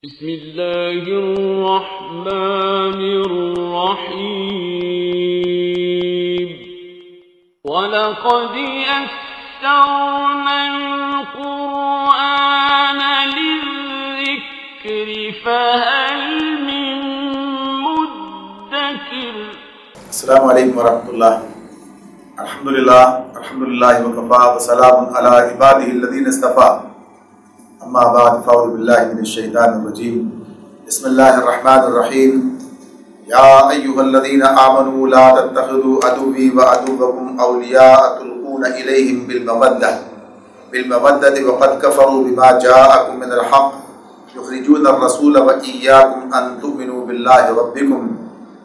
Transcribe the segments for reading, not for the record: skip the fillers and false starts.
بسم اللہ الرحمن الرحیم وَلَقَدْ يَسَّرْنَا الْقُرْآنَ لِلذِّكْرِ فَهَلْ مِن مُدَّكِرٍ۔ السلام علیکم ورحمۃ اللہ۔ الحمدللہ وکفیٰ وسلام علی عبادہ الذین اصطفیٰ، اما بعد فاعوذ باللہ من الشیطان الرجیم، بسم اللہ الرحمن الرحیم۔ یا ایہا الذین آمنوا لا تتخذوا عدوی وعدوکم اولیاء تلقون الیہم بالمودۃ وقد کفروا بما جاءکم من الحق یخرجون الرسول وإیاکم ان تؤمنوا باللہ ربکم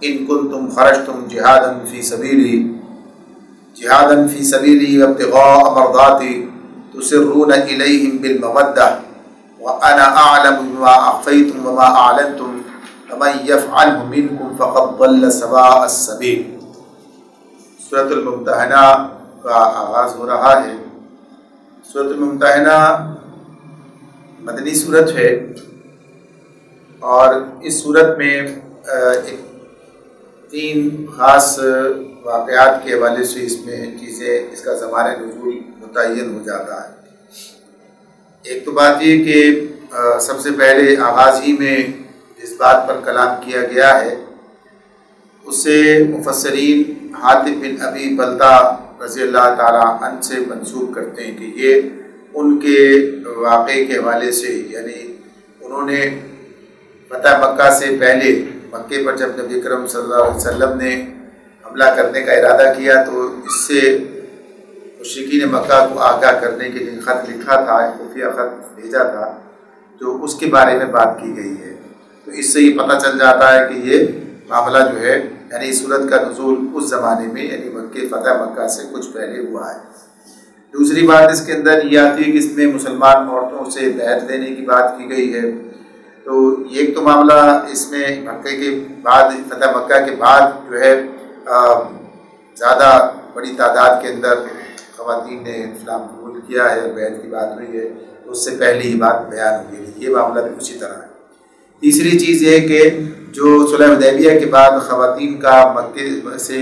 ان کنتم خرجتم جہادا فی سبیلی وابتغاء مرضاتی تسرون الیہم بالمودۃ وَأَنَا أَعْلَمُ بِمَا أَخْفَيْتُمْ وَمَا أَعْلَنْتُمْ وَمَنْ يَفْعَلْهُ مِنْكُمْ فَقَدْ ضَلَّ سَوَاءَ السَّبِيلِ۔ سورۃ الممتحنہ کا آغاز ہو رہا ہے۔ سورۃ الممتحنہ مدنی سورت ہے اور اس سورت میں تین خاص واقعات کے حوالے سے اس میں چیزیں، اس کا زمانہ نزول متعین ہو جاتا ہے۔ ایک تو بات یہ کہ سب سے پہلے آغاز ہی میں جس بات پر کلام کیا گیا ہے اسے مفسرین حاتب بن ابی بلتہ رضی اللہ تعالیٰ عنہ سے منسوب کرتے ہیں کہ یہ ان کے واقعے کے حوالے سے، یعنی انہوں نے فتح مکہ سے پہلے مکے پر جب نبی اکرم صلی اللہ علیہ وسلم نے حملہ کرنے کا ارادہ کیا تو اس سے مشرکین مکہ کو آگاہ کرنے کے لیے خط لکھا تھا، خفیہ خط بھیجا تھا، تو اس کے بارے میں بات کی گئی ہے۔ تو اس سے یہ پتہ چل جاتا ہے کہ یہ معاملہ جو ہے، یعنی سورت کا نزول اس زمانے میں، یعنی فتح مکہ سے کچھ پہلے ہوا ہے۔ دوسری بات اس کے اندر یہ آتی ہے کہ اس میں مسلمان عورتوں سے بیعت لینے کی بات کی گئی ہے۔ تو ایک تو معاملہ اس میں مکے کے بعد، فتح مکہ کے بعد جو ہے زیادہ بڑی تعداد کے اندر خواتین نے اسلام قبول کیا ہے، بیعت کی بات ہوئی ہے، تو اس سے پہلے یہ بات بیان ہوئی ہے، یہ معاملہ بھی اسی طرح ہے۔ تیسری چیز یہ کہ جو صلح حدیبیہ کے بعد خواتین کا مکے سے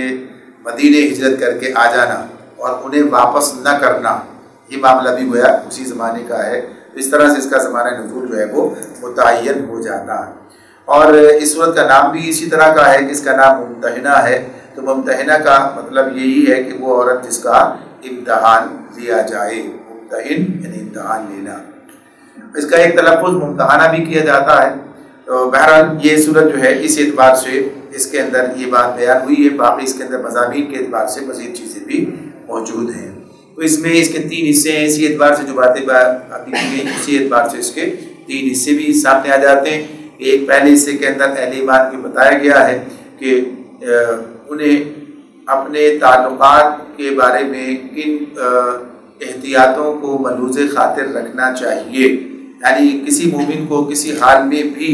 مدینے ہجرت کر کے آ جانا اور انہیں واپس نہ کرنا، یہ معاملہ بھی گویا اسی زمانے کا ہے۔ اس طرح سے اس کا زمانہ نزول جو ہے وہ متعین ہو جاتا ہے۔ اور اس صورت کا نام بھی اسی طرح کا ہے کہ اس کا نام ممتحنہ ہے۔ تو ممتحنہ کا مطلب یہی ہے کہ وہ عورت جس کا امتحان لیا جائے، ممتحن یعنی امتحان لینا۔ اس کا ایک تلفظ ممتحنہ بھی کیا جاتا ہے۔ تو بہرحال یہ صورت جو ہے اس اعتبار سے اس کے اندر یہ بات بیان ہوئی ہے، باقی اس کے اندر مضامین کے اعتبار سے مزید چیزیں بھی موجود ہیں۔ تو اس میں اس کے تین حصے ہیں، اسی اعتبار سے جو باتیں ابھی کی گئی اسی اعتبار سے اس کے تین حصے بھی سامنے آ جاتے ہیں۔ ایک پہلے حصے کے اندر اہل ایمان کو بتایا گیا ہے کہ انہیں اپنے تعلقات کے بارے میں کن احتیاطوں کو ملحوظ خاطر رکھنا چاہیے، یعنی کسی مومن کو کسی حال میں بھی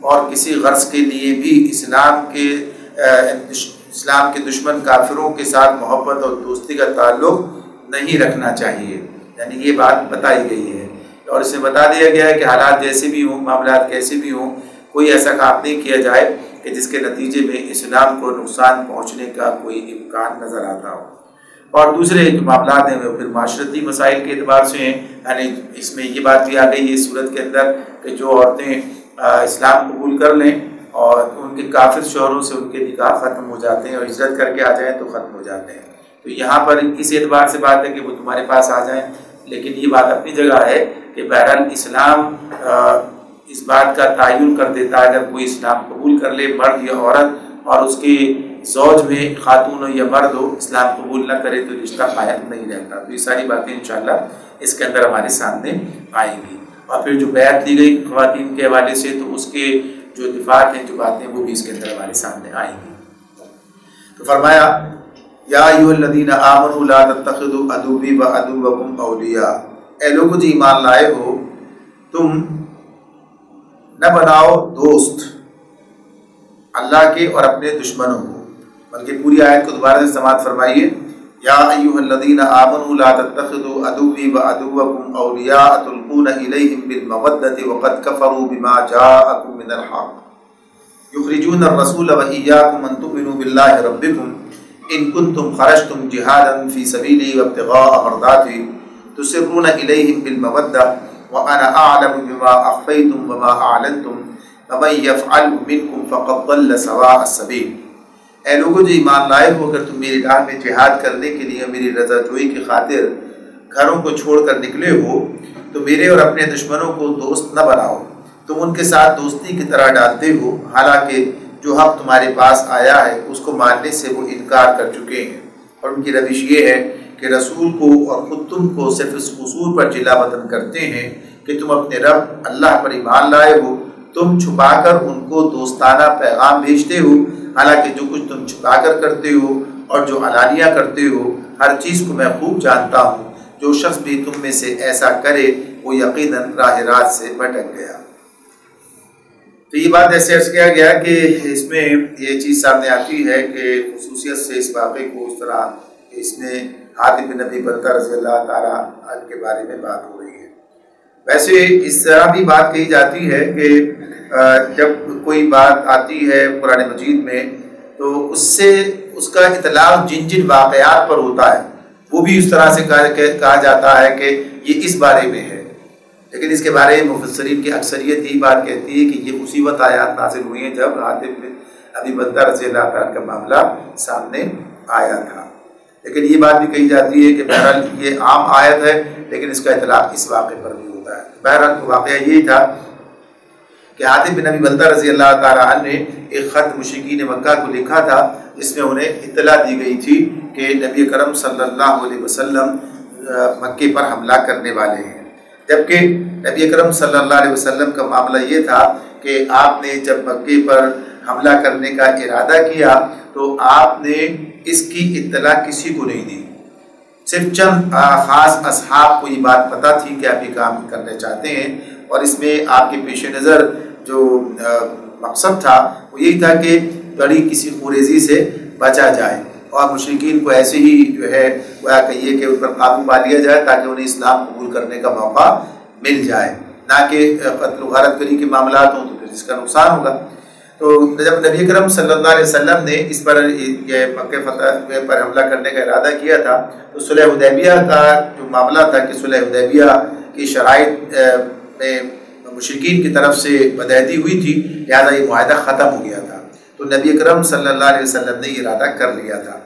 اور کسی غرض کے لیے بھی اسلام کے دشمن کافروں کے ساتھ محبت اور دوستی کا تعلق نہیں رکھنا چاہیے، یعنی یہ بات بتائی گئی ہے۔ اور اس میں بتا دیا گیا ہے کہ حالات جیسے بھی ہوں، معاملات کیسے بھی ہوں، کوئی ایسا کام نہیں کیا جائے کہ جس کے نتیجے میں اسلام کو نقصان پہنچنے کا کوئی امکان نظر آتا ہو۔ اور دوسرے جو معاملات ہیں وہ پھر معاشرتی مسائل کے اعتبار سے ہیں، یعنی اس میں یہ بات بھی آ گئی ہے اس صورت کے اندر کہ جو عورتیں اسلام قبول کر لیں اور ان کے کافر شوہروں سے ان کے نکاح ختم ہو جاتے ہیں اور ہجرت کر کے آ جائیں تو ختم ہو جاتے ہیں۔ تو یہاں پر اس اعتبار سے بات ہے کہ وہ تمہارے پاس آ جائیں، لیکن یہ بات اپنی جگہ ہے کہ بہرحال اسلام اس بات کا تعین کر دیتا ہے اگر کوئی اسلام قبول کر لے، مرد یا عورت، اور اس کے زوج میں خاتون ہو یا مرد ہو اسلام قبول نہ کرے تو رشتہ قائم نہیں رہتا۔ تو یہ ساری باتیں انشاءاللہ اس کے اندر ہمارے سامنے آئیں گی۔ اور پھر جو بیعت دی گئی خواتین کے حوالے سے تو اس کے جو دفعات ہیں، جو باتیں، وہ بھی اس کے اندر ہمارے سامنے آئیں گی۔ تو فرمایا یا ایھا الذین آمنوا لا تتخذوا عدوی وعدوکم اولیاء، اے لوگو جو ایمان لائے ہو تم نہ بناؤ دوست اللہ کے اور اپنے دشمنوں کو، بلکہ پوری آیت کو دوبارہ سے سماعت فرمائیے۔ یا ایھا الذین آمنوا لا تتخذوا عدوی وعدوکم اولیاء تلقون الیہم بالمودۃ وقد کفروا بما جاءکم من الحق یخرجون الرسول وإیاکم ان تؤمنوا باللہ ربکم ان کنتم خرجتم جہادا فی سبیلی وابتغاء مرضاتی تسرون الیہم بالمودۃ وانا اعلم بما اخفیتم وما اعلنتم ومن یفعل منکم فقد ضل سواء السبیل۔ اے لوگوں جو ایمان لائے ہو، اگر تم میری راہ میں جہاد کرنے کے لیے میری رضا جوئی کی خاطر گھروں کو چھوڑ کر نکلے ہو تو میرے اور اپنے دشمنوں کو دوست نہ بناؤ۔ تم ان کے ساتھ دوستی کی طرح ڈالتے ہو، حالانکہ جو حق تمہارے پاس آیا ہے اس کو ماننے سے وہ انکار کر چکے ہیں، اور ان کی روش یہ ہے کہ رسول کو اور خود تم کو صرف اس قصور پر جلا وطن کرتے ہیں کہ تم اپنے رب اللہ پر ایمان لائے ہو، تم چھپا کر ان کو دوستانہ پیغام بھیجتے ہو، حالانکہ جو کچھ تم چھپا کر کرتے ہو اور جو علانیہ کرتے ہو ہر چیز کو میں خوب جانتا ہوں۔ جو شخص بھی تم میں سے ایسا کرے وہ یقیناً راہ راست سے بھٹک گیا۔ تو یہ بات ایسے عرض کیا گیا کہ اس میں یہ چیز سامنے آتی ہے کہ خصوصیت سے اس واقعے کو اس طرح اس میں حاتب بن ابی بلتہ رضی اللہ تعالیٰ عنہ کے بارے میں بات ہو رہی ہے۔ ویسے اس طرح بھی بات کہی جاتی ہے کہ جب کوئی بات آتی ہے قرآن مجید میں تو اس سے اس کا اطلاق جن جن واقعات پر ہوتا ہے وہ بھی اس طرح سے کہا جاتا ہے کہ یہ اس بارے میں ہے، لیکن اس کے بارے میں مفسرین کی اکثریت یہی بات کہتی ہے کہ یہ اسی وقت آیات نازل ہوئی ہیں جب حاتب بن ابی بلتہ رضی اللہ تعالیٰ کا معاملہ سامنے آیا تھا۔ لیکن یہ بات بھی کہی جاتی ہے کہ بہرحال یہ عام آیت ہے لیکن اس کا اطلاق اس واقعے پر بھی ہوتا ہے۔ بہرحال واقعہ یہی تھا کہ حاتب بن ابی بلتہ رضی اللہ تعالیٰ عنہ نے ایک خط مشرکین مکہ کو لکھا تھا، جس میں انہیں اطلاع دی گئی تھی کہ نبی کرم صلی اللہ علیہ وسلم مکے پر حملہ کرنے والے ہیں، جبکہ نبی کرم صلی اللہ علیہ وسلم کا معاملہ یہ تھا کہ آپ نے جب مکے پر حملہ کرنے کا ارادہ کیا تو آپ نے اس کی اطلاع کسی کو نہیں دی، صرف چند خاص اصحاب کو یہ بات پتہ تھی کہ آپ یہ کام کرنا چاہتے ہیں، اور اس میں آپ کے پیش نظر جو مقصد تھا وہ یہی تھا کہ بڑی کسی خوریزی سے بچا جائے اور مشرکین کو ایسے ہی جو ہے وہ کہیے کہ ان پر قابو پا لیا جائے تاکہ انہیں اسلام قبول کرنے کا موقع مل جائے، نہ کہ قتل و غارت گری کے معاملات ہوں تو پھر اس کا نقصان ہوگا۔ تو جب نبی کرم صلی اللہ علیہ وسلم نے اس پر یہ مکہ فتح پر حملہ کرنے کا ارادہ کیا تھا تو صلح حدیبیہ کا جو معاملہ تھا کہ صلح حدیبیہ کی شرائط میں مشرکین کی طرف سے بدعہدی ہوئی تھی، لہذا یہ معاہدہ ختم ہو گیا تھا، تو نبی کرم صلی اللہ علیہ وسلم نے یہ ارادہ کر لیا تھا۔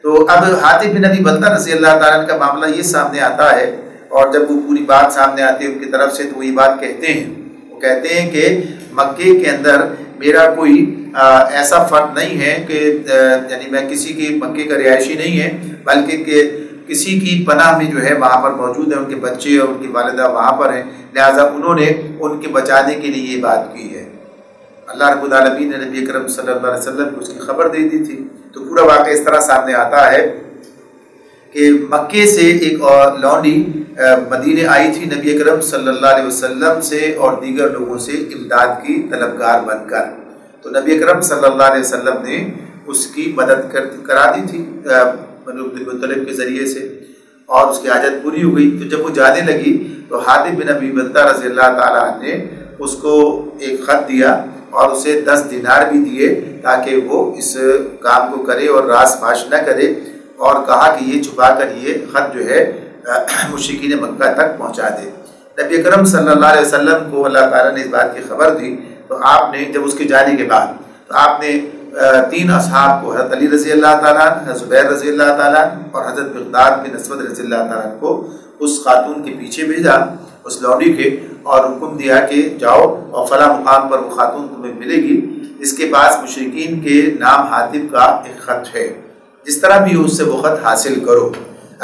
تو اب حاتب بن ابی بلتہ رضی اللہ تعالیٰ عنہ کا معاملہ یہ سامنے آتا ہے، اور جب وہ پوری بات سامنے آتی ہے ان کی طرف سے تو وہ یہ بات کہتے ہیں، وہ کہتے ہیں کہ مکے کے اندر میرا کوئی ایسا فرد نہیں ہے کہ یعنی میں کسی کی مکے کا رہائشی نہیں ہے، بلکہ کہ کسی کی پناہ میں جو ہے وہاں پر موجود ہے، ان کے بچے اور ان کی والدہ وہاں پر ہیں، لہٰذا انہوں نے ان کے بچانے کے لیے یہ بات کی ہے۔ اللہ رب العالمین نے نبی کرم صلی اللہ علیہ وسلم کو اس کی خبر دے دی تھی۔ تو پورا واقعہ اس طرح سامنے آتا ہے کہ مکے سے ایک اور لونڈی مدینے آئی تھی نبی کرم صلی اللہ علیہ وسلم سے اور دیگر لوگوں سے امداد کی طلبگار بن کر، تو نبی کرم صلی اللہ علیہ وسلم نے اس کی مدد کرا دی تھی بنو عبد المطلب کے ذریعے سے، اور اس کی حاجت پوری ہو گئی۔ تو جب وہ جانے لگی تو حاتب بن ابی بلتہ رضی اللہ تعالیٰ عنہ نے اس کو ایک خط دیا اور اسے 10 دینار بھی دیے تاکہ وہ اس کام کو کرے اور راز فاش نہ کرے، اور کہا کہ یہ چھپا کر یہ خط جو ہے مشرکین مکہ تک پہنچا دے۔ نبی کرم صلی اللہ علیہ وسلم کو اللہ تعالیٰ نے اس بات کی خبر دی، تو آپ نے جب اس کے جانے کے بعد تو آپ نے 3 اصحاب کو، حضرت علی رضی اللہ تعالیٰ عنہ، حضرت زبیر رضی اللہ تعالیٰ عنہ اور حضرت مقداد بن اسود رضی اللہ تعالیٰ عنہ کو اس خاتون کے پیچھے بھیجا، اس لونڈی کے، اور حکم دیا کہ جاؤ اور فلاں مقام پر وہ خاتون تمہیں ملے گی، اس کے پاس مشرکین کے نام حاتب کا ایک خط ہے، جس طرح بھی اس سے وہ خط حاصل کرو،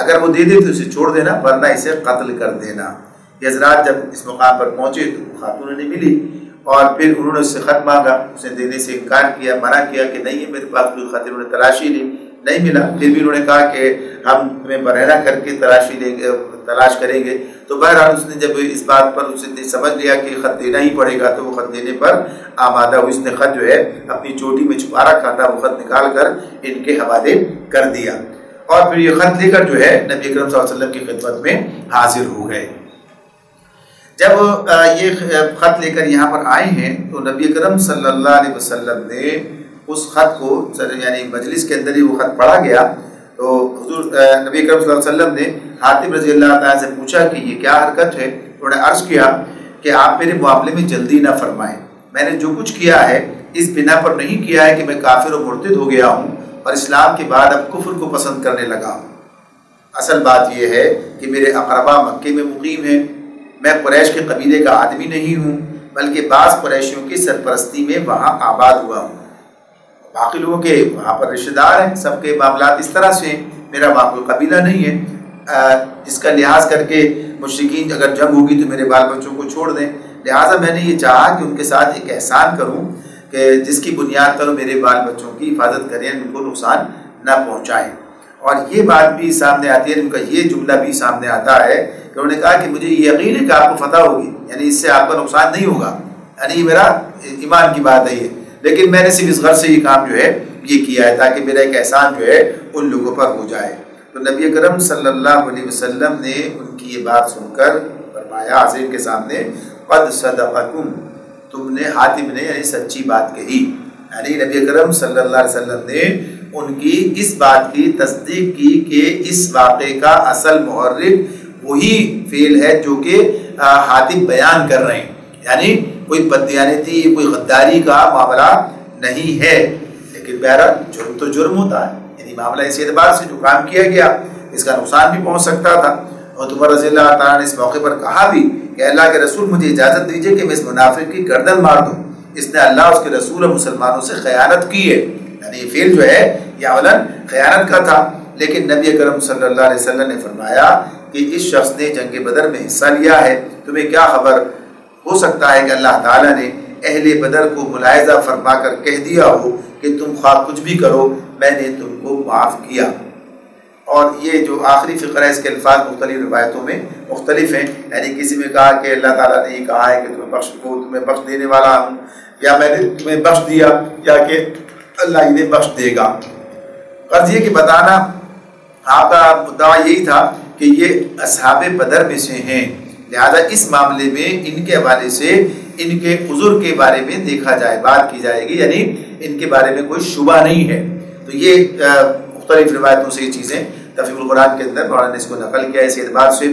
اگر وہ دے دے تو اسے چھوڑ دینا ورنہ اسے قتل کر دینا۔ یہ حضرات جب اس مقام پر پہنچے تو خاتون نے ملی، اور پھر انہوں نے اس سے خط مانگا، اس نے دینے سے انکار کیا، منع کیا کہ نہیں ہے میرے پاس کوئی خط، انہوں نے تلاشی لی، نہیں ملا، پھر بھی انہوں نے کہا کہ ہم تمہیں برہنہ کر کے تلاش کریں گے۔ تو بہرحال اس نے جب اس بات پر اس نے سمجھ لیا کہ خط دینا ہی پڑے گا تو وہ خط دینے پر آمادہ ہوئی، اس نے خط جو ہے اپنی چوٹی میں چھپا رکھا تھا، وہ خط نکال کر ان کے حوالے کر دیا، اور پھر یہ خط لے کر جو ہے نبی اکرم صلی اللہ علیہ وسلم کی خدمت میں حاضر ہو گئے۔ جب یہ خط لے کر یہاں پر آئے ہیں تو نبی اکرم صلی اللہ علیہ وسلم نے اس خط کو یعنی مجلس کے اندر ہی وہ خط پڑھا گیا تو حضور نبی اکرم صلی اللہ علیہ وسلم نے حاتم رضی اللہ تعالیٰ سے پوچھا کہ یہ کیا حرکت ہے؟ انہوں نے عرض کیا کہ آپ میرے معاملے میں جلدی نہ فرمائیں، میں نے جو کچھ کیا ہے اس بنا پر نہیں کیا ہے کہ میں کافر و مرتد ہو گیا ہوں اور اسلام کے بعد اب کفر کو پسند کرنے لگا ہوں۔ اصل بات یہ ہے کہ میرے اقربا مکے میں مقیم ہیں، میں قریش کے قبیلے کا آدمی نہیں ہوں بلکہ بعض قریشیوں کی سرپرستی میں وہاں آباد ہوا ہوں، باقی لوگوں کے وہاں پر رشتہ دار ہیں، سب کے معاملات اس طرح سے ہیں، میرا وہاں کوئی قبیلہ نہیں ہے جس کا لحاظ کر کے مشرکین اگر جنگ ہوگی تو میرے بال بچوں کو چھوڑ دیں، لہٰذا میں نے یہ چاہا کہ ان کے ساتھ ایک احسان کروں کہ جس کی بنیاد پر میرے بال بچوں کی حفاظت کریں، ان کو نقصان نہ پہنچائیں۔ اور یہ بات بھی سامنے آتی ہے، ان کا یہ جملہ بھی سامنے آتا ہے کہ انہوں نے کہا کہ مجھے یہ یقین ہے کہ آپ کو فتح ہوگی، یعنی اس سے آپ کا نقصان نہیں ہوگا، یعنی میرا ایمان کی بات ہے یہ، لیکن میں نے صرف اس غرض سے یہ کام جو ہے یہ کیا ہے تاکہ میرا ایک احسان جو ہے ان لوگوں پر ہو جائے۔ تو نبی اکرم صلی اللہ علیہ وسلم نے ان کی یہ بات سن کر فرمایا حاضرین کے سامنے، قد صدقکم، تم نے حاتم نے یعنی سچی بات کہی، یعنی نبی اکرم صلی اللہ علیہ وسلم نے ان کی اس بات کی تصدیق کی کہ اس واقعے کا اصل محرک وہی فعل ہے جو کہ حاتم بیان کر رہے ہیں، یعنی کوئی بددیانتی کوئی غداری کا معاملہ نہیں ہے، لیکن بہرحال جرم تو جرم ہوتا ہے، یعنی معاملہ اس اعتبار سے جو کام کیا گیا اس کا نقصان بھی پہنچ سکتا تھا۔ اور عمر رضی اللہ تعالیٰ نے اس موقع پر کہا بھی کہ اللہ کے رسول مجھے اجازت دیجیے کہ میں اس منافق کی گردن مار دوں، اس نے اللہ اس کے رسول اور مسلمانوں سے خیانت کی ہے، یعنی یہ فعل جو ہے یہ اولاً خیانت کا تھا، لیکن نبی اکرم صلی اللہ علیہ وسلم نے فرمایا کہ اس شخص نے جنگ بدر میں حصہ لیا ہے، تمہیں کیا خبر، ہو سکتا ہے کہ اللہ تعالیٰ نے اہل بدر کو ملاحظہ فرما کر کہہ دیا ہو کہ تم خواہ کچھ بھی کرو میں نے تم کو معاف کیا۔ اور یہ جو آخری فقرہ ہے اس کے الفاظ مختلف روایتوں میں مختلف ہیں، یعنی کسی میں کہا کہ اللہ تعالیٰ نے یہ کہا ہے کہ تمہیں بخش دینے والا ہوں، یا میں نے تمہیں بخش دیا، یا کہ اللہ انہیں بخش دے گا۔ غرض یہ کہ بتانا آپ کا مدعا یہی تھا کہ یہ اصحاب بدر میں سے ہیں، لہذا اس معاملے میں ان کے حوالے سے ان کے عذر کے بارے میں دیکھا جائے، بات کی جائے گی، یعنی ان کے بارے میں کوئی شبہ نہیں ہے۔ تو یہ مختلف روایتوں سے یہ چیزیں تفسیر القرآن کے اندر مولانا نے اس کو نقل کیا ہے اس اعتبار سے۔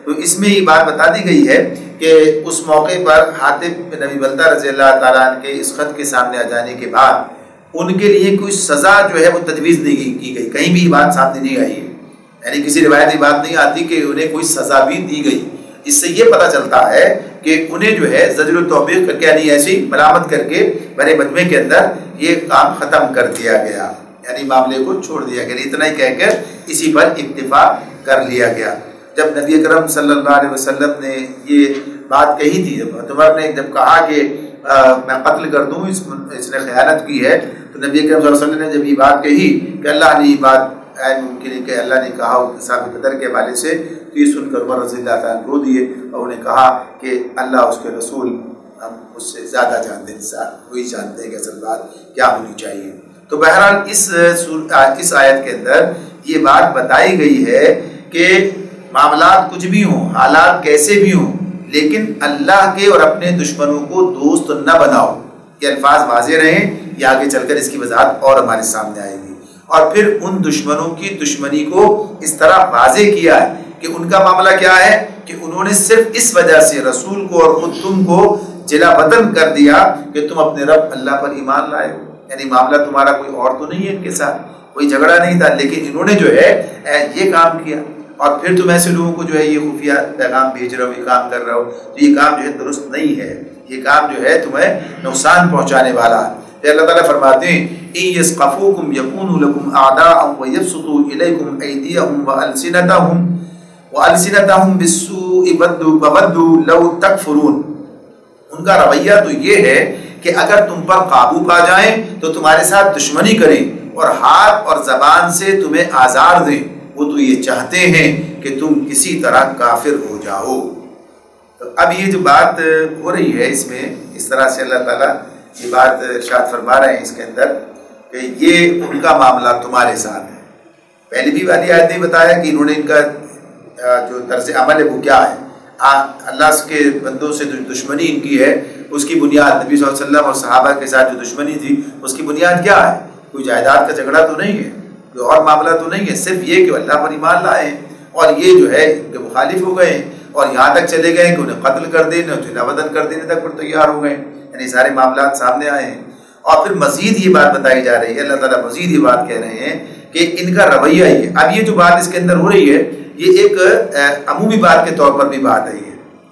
تو اس میں یہ بات بتا دی گئی ہے کہ اس موقع پر حاتم بن ابی بلتہ رضی اللہ تعالیٰ عنہ کے اس خط کے سامنے آ جانے کے بعد ان کے لیے کوئی سزا جو ہے وہ تجویز نہیں کی گئی، کہیں بھی یہ بات سامنے نہیں آئی ہے، یعنی کسی روایت کی بات نہیں آتی کہ انہیں کوئی سزا بھی دی گئی۔ اس سے یہ پتہ چلتا ہے کہ انہیں جو ہے زجر و توبیخ کر کے یعنی ایسی ملامت کر کے بڑے مجمع کے اندر یہ کام ختم کر دیا گیا، یعنی معاملے کو چھوڑ دیا گیا، اتنا ہی کہہ کر اسی پر اکتفا کر لیا گیا۔ جب نبی اکرم صلی اللہ علیہ وسلم نے یہ بات کہی تھی، عمر نے جب کہا کہ میں قتل کر دوں اس نے خیانت کی ہے، تو نبی اکرم صلی اللہ علیہ وسلم نے جب یہ بات کہی کہ اللہ نے یہ بات ممکن ہے کہ اللہ نے کہا اصحاب بدر کے حوالے سے، تو یہ سن کر عمر رضی اللہ تعالیٰ رو دیے اور انہیں کہا کہ اللہ اس کے رسول ہم اس سے زیادہ جانتے ہیں، وہی جانتے ہیں کہ اصل بات کیا ہونی چاہیے۔ تو بہرحال اس آیت کے اندر یہ بات بتائی گئی ہے کہ معاملات کچھ بھی ہوں، حالات کیسے بھی ہوں، لیکن اللہ کے اور اپنے دشمنوں کو دوست نہ بناؤ۔ یہ الفاظ واضح رہیں، یہ آگے چل کر اس کی وضاحت اور ہمارے سامنے آئے گی۔ اور پھر ان دشمنوں کی دشمنی کو اس طرح واضح کیا ہے کہ ان کا معاملہ کیا ہے کہ انہوں نے صرف اس وجہ سے رسول کو اور خود تم کو جلا وطن کر دیا کہ تم اپنے رب اللہ پر ایمان لائے ہو، یعنی معاملہ تمہارا کوئی اور تو نہیں ہے، ان کے ساتھ کوئی جھگڑا نہیں تھا، لیکن انہوں نے جو ہے یہ کام کیا، اور پھر تم ایسے لوگوں کو جو ہے یہ خفیہ پیغام بھیج رہے ہو، یہ کام کر رہے ہو، تو یہ کام جو ہے درست نہیں ہے، یہ کام جو ہے تمہیں نقصان پہنچانے والا ہے۔ پھر اللہ تعالیٰ فرماتے ہیں إِن يَسْقَفُوكُمْ يَكُونُوا لَكُمْ أَعْدَاءً وَيَبْسُطُوا إِلَيْكُمْ أَيْدِيَهُمْ وَأَلْسِنَتَهُمْ بِالسُّوءِ وَوَدُّوا لَوْ تَكْفُرُونَ۔ ان کا رویہ تو یہ ہے کہ اگر تم پر قابو پا جائیں تو تمہارے ساتھ دشمنی کریں اور ہاتھ اور زبان سے تمہیں آزار دیں، وہ تو یہ چاہتے ہیں کہ تم کسی طرح کافر ہو جاؤ۔ تو اب یہ جو بات ہو رہی ہے اس میں اس طرح سے اللہ تعالیٰ یہ بات ارشاد فرما رہے ہیں اس کے اندر کہ یہ ان کا معاملہ تمہارے ساتھ ہے، پہلی بھی والی آیت نے بتایا کہ انہوں نے ان کا جو طرز عمل ہے وہ کیا ہے، اللہ کے بندوں سے جو دشمنی ان کی ہے اس کی بنیاد، نبی صلی اللہ علیہ وسلم اور صحابہ کے ساتھ جو دشمنی تھی اس کی بنیاد کیا ہے؟ کوئی جائیداد کا جھگڑا تو نہیں ہے، کوئی اور معاملہ تو نہیں ہے، صرف یہ کہ اللہ پر ایمان لائے ہیں اور یہ جو ہے ان کے مخالف ہو گئے ہیں اور یہاں تک چلے گئے کہ انہیں قتل کر دینے اور جلا وطن کر دینے تک پر تیار ہو گئے، یعنی سارے معاملات سامنے آئے ہیں۔ اور پھر مزید یہ بات بتائی جا رہی ہے، اللہ تعالیٰ مزید یہ بات کہہ رہے ہیں کہ ان کا رویہ ہی ہے۔ اب یہ جو بات اس کے اندر ہو رہی ہے یہ ایک عمومی بات کے طور پر بھی بات ہے،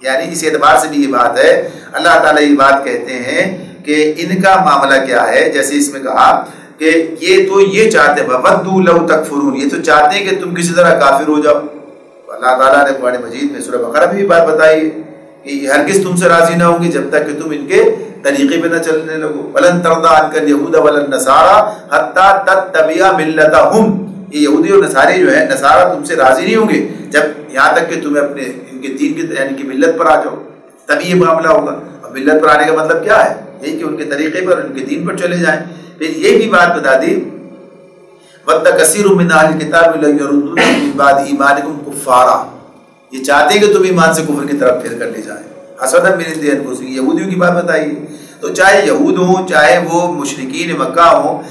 یعنی اس اعتبار سے بھی یہ بات ہے، اللہ تعالیٰ یہ بات کہتے ہیں کہ ان کا معاملہ کیا ہے، جیسے اس میں کہا کہ یہ تو یہ چاہتے ہیں وَوَدُّوا لَوْ تَكْفُرُونَ، یہ تو چاہتے ہیں کہ تم کسی طرح کافر ہو جاؤ۔ اللہ تعالیٰ نے قرآن مجید میں سورہ بقرہ میں بھی بات بتائی ہے کہ ہرگز تم سے راضی نہ ہوں گے جب تک کہ تم ان کے طریقے پہ نہ چلنے لگو۔ وَلَن تَرْضَىٰ عَنكَ الْيَهُودَ وَلَا النَّصَارَىٰ حَتَّىٰ تَتَّبِعَ مِلَّتَهُمْ، یہ یہودی اور نصارے جو ہیں، نصارہ تم سے راضی نہیں ہوں گے جب یہاں تک کہ تمہیں اپنے ان کے دین کی یعنی کہ ملت پر آ جاؤ، تبھی یہ معاملہ ہوگا۔ اور ملت پر آنے کا مطلب کیا ہے؟ یہی کہ ان کے طریقے پر ان کے دین پر چلے جائیں۔ پھر یہ بھی بات بتا دی وَدَّ كَثِيرٌ مِّنْ أَهْلِ الْكِتَابِ لَيَرُدُّونَكُم مِّن بَعْدِ إِيمَانِكُمْ كُفَّارًا، یہ چاہتے ہیں کہ تم ایمان سے کفر کی طرف پھر کر لے جائیں۔ حسدًا مِّنْ عِندِ أَنفُسِهِمْ، یہودیوں کی بات بتائی۔ تو چاہے یہود ہوں چاہے وہ مشرکین مکہ ہوں،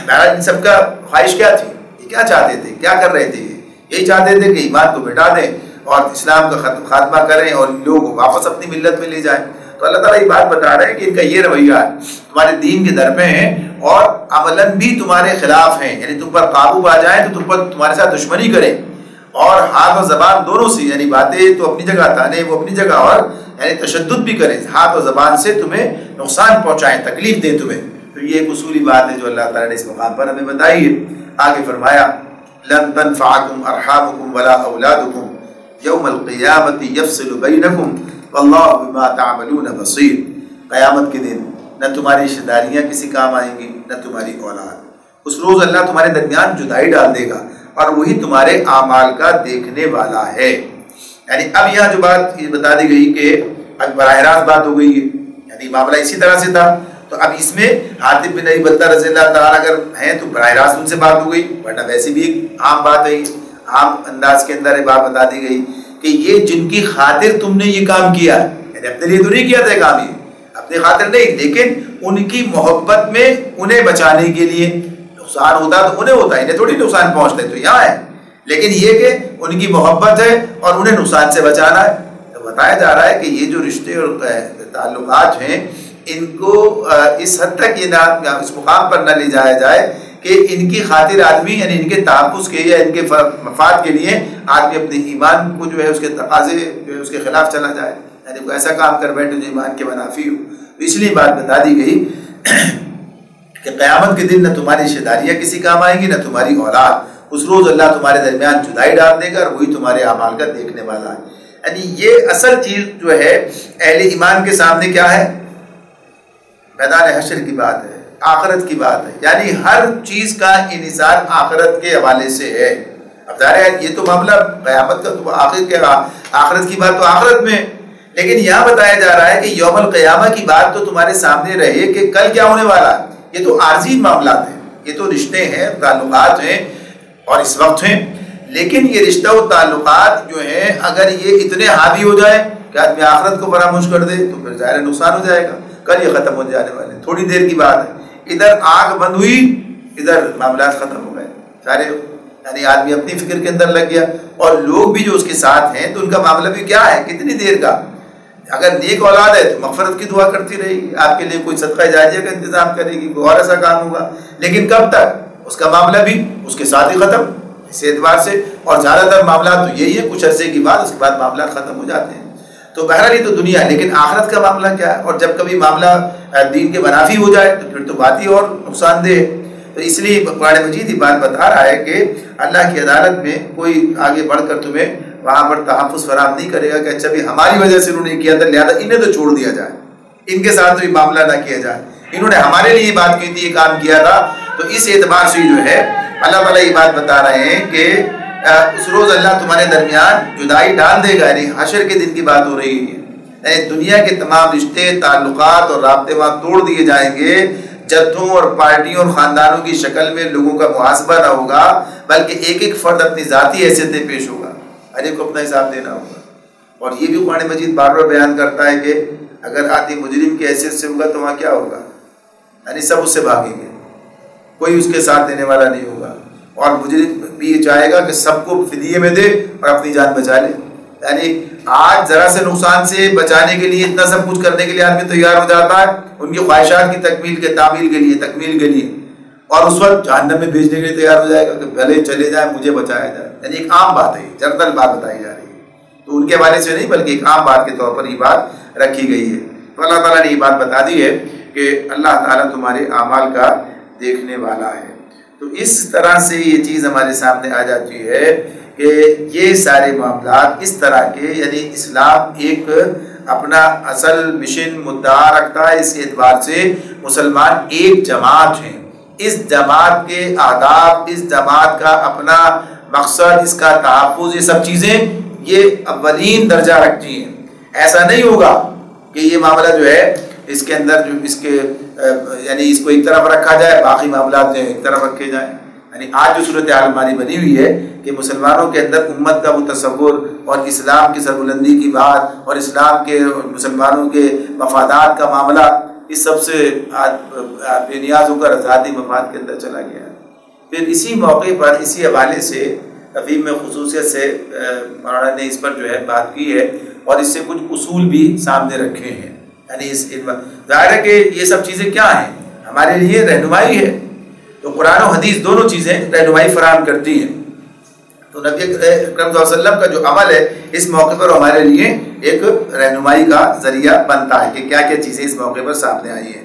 بہرحال ان سب کا خواہش کیا تھی؟ یہ کیا چاہتے تھے؟ کیا کر رہے تھے؟ یہی چاہتے تھے کہ ایمان کو مٹا دیں اور اسلام کا خاتمہ کریں اور لوگ واپس اپنی ملت میں لے جائیں۔ تو اللہ تعالیٰ یہ بات بتا رہے ہیں کہ ان کا یہ رویہ ہے، تمہارے دین کے در پہ ہیں اور عملاً بھی تمہارے خلاف ہیں، یعنی تم پر قابو آ جائیں تو تم پر تمہارے ساتھ دشمنی کریں، اور ہاتھ اور زبان دونوں سے، یعنی باتیں تو اپنی جگہ، تانے وہ اپنی جگہ، اور یعنی تشدد بھی کریں، ہاتھ اور زبان سے تمہیں نقصان پہنچائیں، تکلیف دیں تمہیں۔ تو یہ ایک اصولی بات ہے جو اللہ تعالیٰ نے اس مقام پر ہمیں بتائی ہے۔ آگے فرمایا لن تنفعکم ارحامکم ولا اولادکم یوم القیامت یفصل بینکم واللہ بما تعملون بصیر، قیامت کے دن نہ تمہاری رشتہ داریاں کسی کام آئیں گی نہ تمہاری اولاد، اس روز اللہ تمہارے درمیان جدائی ڈال دے گا اور وہی تمہارے اعمال کا دیکھنے والا ہے۔ یعنی اب یہاں جو بات یہ بتا دی گئی کہ اب براہ راست بات ہو گئی ہے، یعنی معاملہ اسی طرح سے تھا، تو اب اس میں حاتب بن ابی بلتہ رضی اللہ تعالیٰ اگر ہیں تو براہ راست ان سے بات ہو گئی، ورنہ ویسے بھی ایک عام بات ہے، عام انداز کے اندر یہ بات بتا دی گئی کہ یہ جن کی خاطر تم نے یہ کام کیا ہے، یعنی اپنے لیے تو نہیں کیا تھا کام، یہ اپنے خاطر نہیں، لیکن ان کی محبت میں انہیں بچانے کے لیے، نقصان ہوتا تو انہیں ہوتا، انہیں تھوڑی نقصان پہنچتا ہے تو یہاں ہے، لیکن یہ کہ ان کی محبت ہے اور انہیں نقصان سے بچانا ہے۔ تو بتایا جا رہا ہے کہ یہ جو رشتے اور تعلقات ہیں ان کو اس حد تک یہ اس مقام پر نہ لے جایا جائے کہ ان کی خاطر آدمی یعنی ان کے تحفظ کے یا ان کے مفاد کے لیے آدمی اپنے ایمان کو جو ہے اس کے تقاضے جو ہے اس کے خلاف چلا جائے، یعنی کوئی ایسا کام کر بیٹھے جو ایمان کے منافی ہو۔ تو اس لیے بات بتا دی گئی کہ قیامت کے دن نہ تمہاری رشتہ داریاں کسی کام آئیں گی نہ تمہاری اولاد، اس روز اللہ تمہارے درمیان جدائی ڈال دے گا اور وہی تمہارے اعمال کا دیکھنے والا ہے۔ یعنی یہ اصل چیز جو ہے اہل ایمان کے سامنے کیا ہے؟ میدان حشر کی بات ہے، آخرت کی بات ہے، یعنی ہر چیز کا انحصار آخرت کے حوالے سے ہے۔ اب ظاہر ہے یہ تو معاملہ قیامت کا تو آخرت کی بات تو آخرت میں، لیکن یہاں بتایا جا رہا ہے کہ یوم القیامہ کی بات تو تمہارے سامنے رہے کہ کل کیا ہونے والا ہے۔ یہ تو عارضی معاملات ہیں، یہ تو رشتے ہیں، تعلقات ہیں اور اس وقت ہیں، لیکن یہ رشتہ و تعلقات جو ہیں اگر یہ اتنے حاوی ہو جائے کہ آدمی آخرت کو فراموش کر دے تو پھر ظاہر نقصان ہو جائے گا، کل یہ ختم ہو جانے والے، تھوڑی دیر کی بات ہے، ادھر آنکھ بند ہوئی ادھر معاملات ختم ہو گئے سارے، یعنی آدمی اپنی فکر کے اندر لگ گیا، اور لوگ بھی جو اس کے ساتھ ہیں تو ان کا معاملہ بھی کیا ہے، کتنی دیر کا، اگر نیک اولاد ہے تو مغفرت کی دعا کرتی رہے گی، آپ کے لیے کوئی صدقہ جاریہ کا انتظام کرے گی، کوئی اور ایسا کام ہوگا، لیکن کب تک اس کا معاملہ بھی اس کے ساتھ ہی ختم اس اعتبار سے، اور زیادہ تر معاملات تو یہی ہے کچھ عرصے کی بعد اس کے بعد معاملات ختم ہو جاتے ہیں۔ تو بہرحال یہ تو دنیا ہے، لیکن آخرت کا معاملہ کیا ہے، اور جب کبھی معاملہ دین کے منافی ہو جائے تو پھر تو بات ہی اور نقصان دہ ہے۔ تو اس لیے قرآن مجید یہ بات بتا رہا ہے کہ اللہ کی عدالت میں کوئی آگے بڑھ کر تمہیں وہاں پر تحفظ فراہم نہیں کرے گا کہ اچھا بھی ہماری وجہ سے انہوں نے کیا تھا لہٰذا انہیں تو چھوڑ دیا جائے، ان کے ساتھ تو یہ معاملہ نہ کیا جائے، انہوں نے ہمارے لیے یہ بات کی تھی، یہ کام کیا تھا۔ تو اس اعتبار سے جو ہے اللہ تعالیٰ یہ بات بتا رہے ہیں کہ اس روز اللہ تمہارے درمیان جدائی ڈال دے گا، یعنی حشر کے دن کی بات ہو رہی ہے، یعنی دنیا کے تمام رشتے تعلقات اور رابطے وہاں توڑ دیے جائیں گے جتھوں اور پارٹیوں اور خاندانوں کی شکل میں لوگوں کا محاسبہ نہ ہوگا، بلکہ ایک ایک فرد اپنی ذاتی حیثیت میں پیش ہوگا، ہر ایک کو اپنا حساب دینا ہوگا۔ اور یہ بھی قرآن مجید بار بار بیان کرتا ہے کہ اگر آدمی مجرم کی حیثیت سے ہوگا تو وہاں کیا ہوگا، یعنی سب اس سے بھاگیں گے، کوئی اس کے ساتھ دینے والا نہیں ہوگا، اور مجرم بھی یہ چاہے گا کہ سب کو فدیے میں دے اور اپنی جان بچا لے۔ یعنی آج ذرا سے نقصان سے بچانے کے لیے اتنا سب کچھ کرنے کے لیے آدمی تیار ہو جاتا ہے، ان کی خواہشات کی تکمیل کے تکمیل کے لیے، اور اس وقت جہنم میں بھیجنے کے لیے تیار ہو جائے گا کہ بھلے چلے جائے مجھے بچایا جائے۔ یعنی ایک عام بات ہے، جنرل بات بتائی جا رہی ہے، تو ان کے حوالے سے نہیں بلکہ ایک عام بات کے طور پر یہ بات رکھی گئی ہے۔ تو اللہ تعالیٰ نے یہ بات بتا دی ہے کہ اللہ تعالیٰ تمہارے اعمال کا دیکھنے والا ہے۔ تو اس طرح سے یہ چیز ہمارے سامنے آ جاتی ہے کہ یہ سارے معاملات اس طرح کے، یعنی اسلام ایک اپنا اصل مشن مدعا رکھتا ہے، اس اعتبار سے مسلمان ایک جماعت ہیں، اس جماعت کے آداب، اس جماعت کا اپنا مقصد، اس کا تحفظ، یہ سب چیزیں یہ اولین درجہ رکھتی ہیں۔ ایسا نہیں ہوگا کہ یہ معاملہ جو ہے اس کے اندر جو اس کے یعنی اس کو ایک طرف رکھا جائے، باقی معاملات جو ایک طرف رکھے جائیں۔ یعنی آج جو صورتحال ہماری بنی ہوئی ہے کہ مسلمانوں کے اندر امت کا وہ تصور اور اسلام کی سربلندی کی بات اور اسلام کے مسلمانوں کے مفادات کا معاملہ اس سب سے بے نیاز ہو کر ذاتی مفاد کے اندر چلا گیا۔ پھر اسی موقع پر اسی حوالے سے تفہیم میں خصوصیت سے مولانا نے اس پر جو ہے بات کی ہے اور اس سے کچھ اصول بھی سامنے رکھے ہیں۔ یعنی اس ظاہر ہے کہ یہ سب چیزیں کیا ہیں، ہمارے لیے رہنمائی ہے، تو قرآن و حدیث دونوں چیزیں رہنمائی فراہم کرتی ہیں۔ تو نبی اکرم صلی اللہ علیہ وسلم کا جو عمل ہے اس موقع پر ہمارے لیے ایک رہنمائی کا ذریعہ بنتا ہے کہ کیا کیا چیزیں اس موقع پر سامنے آئی ہیں۔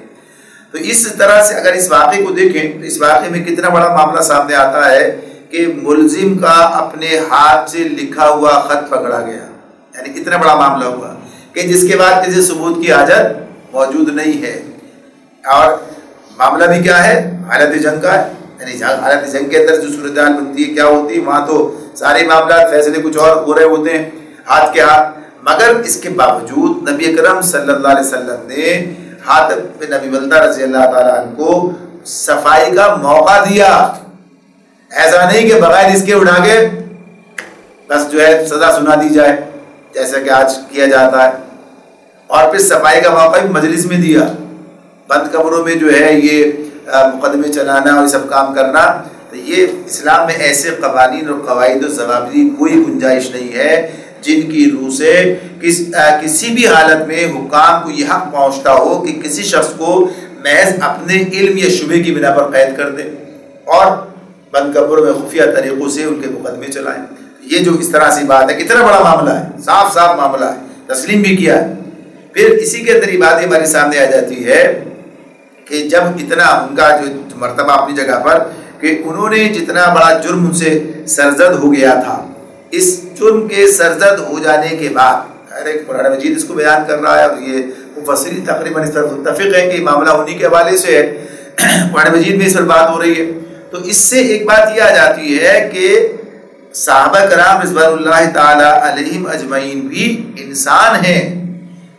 تو اس طرح سے اگر اس واقعے کو دیکھیں تو اس واقعے میں کتنا بڑا معاملہ سامنے آتا ہے کہ ملزم کا اپنے ہاتھ سے لکھا ہوا خط پکڑا گیا، یعنی اتنا بڑا معاملہ ہوا کہ جس کے بعد کسی ثبوت کی حاجت موجود نہیں ہے، اور معاملہ بھی کیا ہے، حالت جنگ کا ہے۔ یعنی حالت جنگ کے اندر جو صورتحال بنتی ہے کیا ہوتی ہے، وہاں تو سارے معاملات فیصلے کچھ اور ہو رہے ہوتے ہیں ہاتھ کے ہاتھ، مگر اس کے باوجود نبی اکرم صلی اللہ علیہ وسلم نے حاتب بن ابی بلتہ رضی اللہ تعالیٰ عنہ کو صفائی کا موقع دیا۔ ایسا نہیں کہ بغیر اس کے اٹھا کے بس جو ہے سزا سنا دی جائے جیسا کہ آج کیا جاتا ہے، اور پھر صفائی کا موقع بھی مجلس میں دیا۔ بند کمروں میں جو ہے یہ مقدمے چلانا اور یہ سب کام کرنا، تو یہ اسلام میں ایسے قوانین اور قواعد و ضوابط کی کوئی گنجائش نہیں ہے جن کی روح سے کسی بھی حالت میں حکام کو یہ حق پہنچتا ہو کہ کسی شخص کو محض اپنے علم یا شبہ کی بنا پر قید کر دے اور بند کمروں میں خفیہ طریقوں سے ان کے مقدمے چلائیں۔ یہ جو اس طرح سے بات ہے، کتنا بڑا معاملہ ہے، صاف صاف معاملہ ہے، تسلیم بھی کیا ہے۔ پھر اسی کے اندر یہ بات ہمارے سامنے آ جاتی ہے کہ جب اتنا ان کا جو مرتبہ اپنی جگہ پر کہ انہوں نے جتنا بڑا جرم ان سے سرزد ہو گیا تھا، اس جرم کے سرزد ہو جانے کے بعد ہر ایک قرآن مجید اس کو بیان کر رہا ہے، اور یہ مفسرین تقریباً اس طرف متفق ہے کہ معاملہ انہی کے حوالے سے ہے، قرآن مجید میں اس پر بات ہو رہی ہے۔ تو اس سے ایک بات یہ آ جاتی ہے کہ صحابہ کرام رضوان اللہ تعالی علیہم اجمعین بھی انسان ہیں،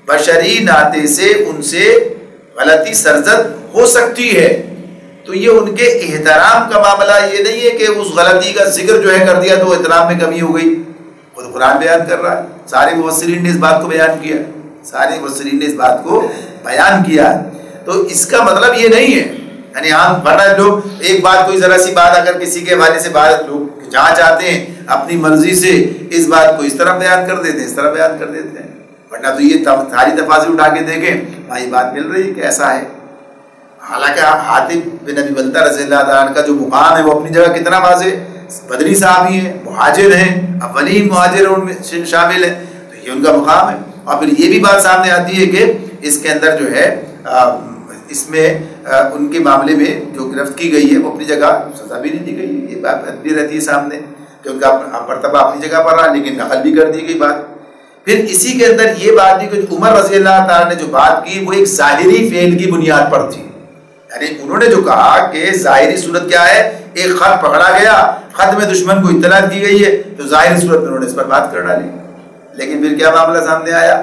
بشری ناطے سے ان سے غلطی سرزد ہو سکتی ہے، تو یہ ان کے احترام کا معاملہ یہ نہیں ہے کہ اس غلطی کا ذکر جو ہے کر دیا تو احترام میں کمی ہو گئی۔ خود قرآن بیان کر رہا ہے، سارے مفسرین نے اس بات کو بیان کیا، سارے مفسرین نے اس بات کو بیان کیا، تو اس کا مطلب یہ نہیں ہے یعنی عام ورنہ لوگ ایک بات کوئی ذرا سی بات اگر کسی کے حوالے سے بات لوگ جہاں چاہتے ہیں اپنی مرضی سے اس بات کو اس طرح بیان کر دیتے ہیں، اس طرح بیان کر دیتے ہیں، ورنہ تو یہ ساری تفاصیل اٹھا کے دیکھیں وہاں یہ بات مل رہی ہے کہ ایسا ہے۔ حالانکہ حاتب بن ابی بلتہ رضی اللہ تعالیٰ عنہ کا جو مقام ہے وہ اپنی جگہ کتنا واضح، بدری صحابی ہیں، مہاجر ہیں، اولین مہاجر ان میں شامل ہیں، تو یہ ان کا مقام ہے۔ اور پھر یہ بھی بات سامنے آتی ہے کہ اس کے اندر جو ہے اس میں ان کے معاملے میں جو گرفت کی گئی ہے وہ اپنی جگہ سزا بھی نہیں دی گئی، یہ بات بھی رہتی ہے سامنے کہ ان کا مرتبہ اپنی جگہ پر رہا لیکن نقل بھی کر دی گئی بات۔ پھر اسی کے اندر یہ بات بھی کہ عمر رضی اللہ تعالیٰ نے جو بات کی وہ ایک ظاہری فعل کی بنیاد پر تھی، یعنی انہوں نے جو کہا کہ ظاہری صورت کیا ہے، ایک خط پکڑا گیا، خط میں دشمن کو اطلاع دی گئی ہے، تو ظاہری صورت میں انہوں نے اس پر بات کر ڈالی، لیکن پھر کیا معاملہ سامنے آیا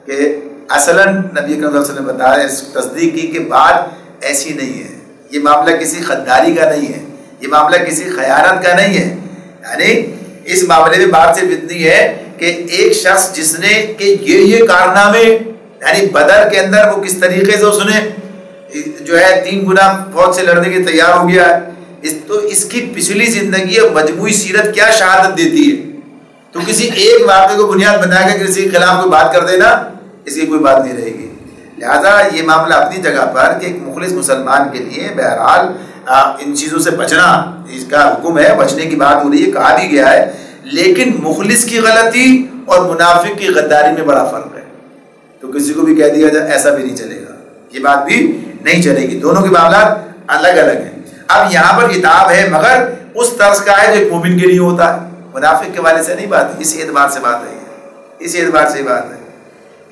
کہ اصلاً نبی اکرم صلی اللہ علیہ وسلم نے بتایا، اس تصدیق کی کہ بعد ایسی نہیں ہے، یہ معاملہ کسی خداری کا نہیں ہے، یہ معاملہ کسی خیانت کا نہیں ہے. یعنی اس معاملے میں بات صرف اتنی ہے کہ ایک شخص جس نے کہ یہ کارنامے، یعنی بدر کے اندر وہ کس طریقے سے اس نے جو ہے 3 گنا فوج سے لڑنے کے تیار ہو گیا ہے، تو اس کی پچھلی زندگی اور مجموعی سیرت کیا شہادت دیتی ہے. تو کسی ایک واقعے کو بنیاد بنا کے کسی کے خلاف کوئی بات کر دینا، اس کی کوئی بات نہیں رہے گی. لہذا یہ معاملہ اپنی جگہ پر کہ ایک مخلص مسلمان کے لیے بہرحال ان چیزوں سے بچنا اس کا حکم ہے، بچنے کی بات ہو رہی ہے، کہا بھی گیا ہے. لیکن مخلص کی غلطی اور منافق کی غداری میں بڑا فرق ہے. تو کسی کو بھی کہہ دیا جائے ایسا بھی نہیں چلے گا، یہ بات بھی نہیں چلے گی. دونوں کے معاملات الگ الگ ہیں. اب یہاں پر کتاب ہے مگر اس طرز کا ہے جو ایک مومن کے لیے ہوتا ہے، منافق کے والے سے نہیں بات ہے. اسی اعتبار سے بات ہے، اسی اعتبار سے بات ہے.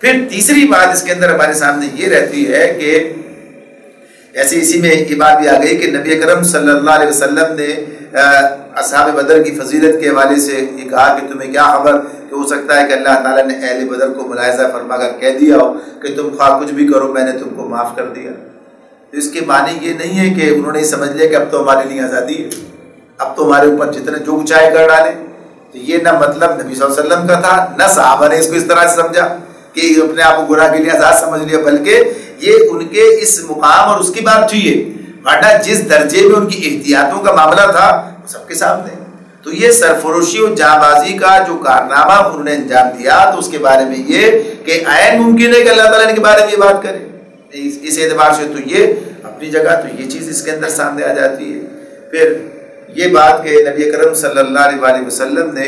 پھر تیسری بات اس کے اندر ہمارے سامنے یہ رہتی ہے کہ ایسے اسی میں یہ بات بھی آ گئی کہ نبی اکرم صلی اللہ علیہ وسلم نے اصحاب بدر کی فضیلت کے حوالے سے یہ کہا کہ تمہیں کیا خبر کہ ہو سکتا ہے کہ اللہ تعالیٰ نے اہل بدر کو ملاحظہ فرما کر کہہ دیا ہو کہ تم خواہ کچھ بھی کرو میں نے تم کو معاف کر دیا. تو اس کے معنی یہ نہیں ہے کہ انہوں نے سمجھ لیا کہ اب تو ہمارے لیے آزادی ہے، اب تو ہمارے اوپر جتنے جو چاہے کر ڈالیں. تو یہ نہ مطلب نبی صلی اللہ علیہ وسلم کا تھا، نہ صحابہ نے اس کو اس طرح سے سمجھا کہ اپنے آپ کو گناہ کے لیے آزاد سمجھ لیا، بلکہ یہ ان کے اس مقام اور اس کی بات تھی. ورنہ جس درجے میں ان کی احتیاطوں کا معاملہ تھا وہ سب کے سامنے. تو یہ سرفروشی اور جاں بازی کا جو کارنامہ انہوں نے انجام دیا، تو اس کے بارے میں یہ کہ عین ممکن ہے کہ اللہ تعالیٰ کے بارے میں یہ بات کرے. اس اعتبار سے تو یہ اپنی جگہ تو یہ چیز اس کے اندر سامنے آ جاتی ہے. پھر یہ بات کہ نبی اکرم صلی اللہ علیہ وسلم نے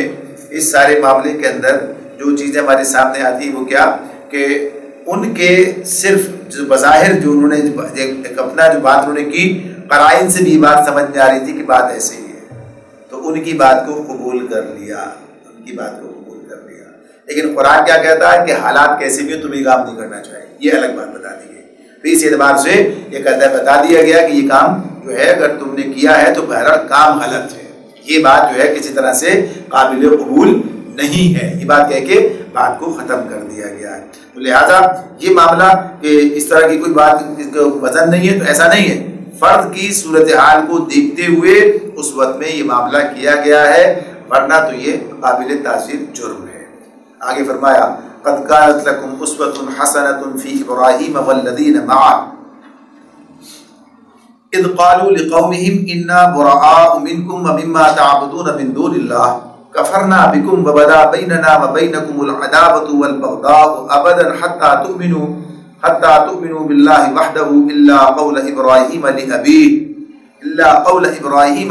اس سارے معاملے کے اندر جو چیزیں ہمارے سامنے آتی ہیں وہ کیا کہ ان کے صرف جو بظاہر جو انہوں نے ایک اپنا جو بات انہوں نے کی، قرائن سے بھی بات سمجھ میں آ رہی تھی کہ بات ایسے ہی ہے، تو ان کی بات کو قبول کر لیا، ان کی بات کو قبول کر لیا. لیکن قرآن کیا کہتا ہے کہ حالات کیسے بھی تمہیں کام نہیں کرنا چاہیے، یہ الگ بات بتا دی گئی. تو اس اعتبار سے یہ بتا دیا گیا کہ یہ کام جو ہے اگر تم نے کیا ہے تو بہرحال کام غلط ہے، یہ بات جو ہے کسی طرح سے قابل قبول نہیں ہے. یہ بات کہہ کے بات کو ختم کر دیا گیا ہے. لہذا یہ معاملہ کہ اس طرح کی کوئی بات وزن نہیں ہے تو ایسا نہیں ہے. فرد کی صورتحال کو دیکھتے ہوئے اس وقت میں یہ معاملہ کیا گیا ہے، ورنہ تو یہ قابل تاثیر جرم ہے. آگے فرمایا قد كانت لكم اسوة حسنة في ابراهيم والذين معه اذ قالوا لقومهم انا براء منكم ومما تعبدون من دون الله كفرنا بكم وبدا بيننا وبينكم العداوة والبغضاء ابدا حتى تؤمنوا بالله وحده الا قول ابراهيم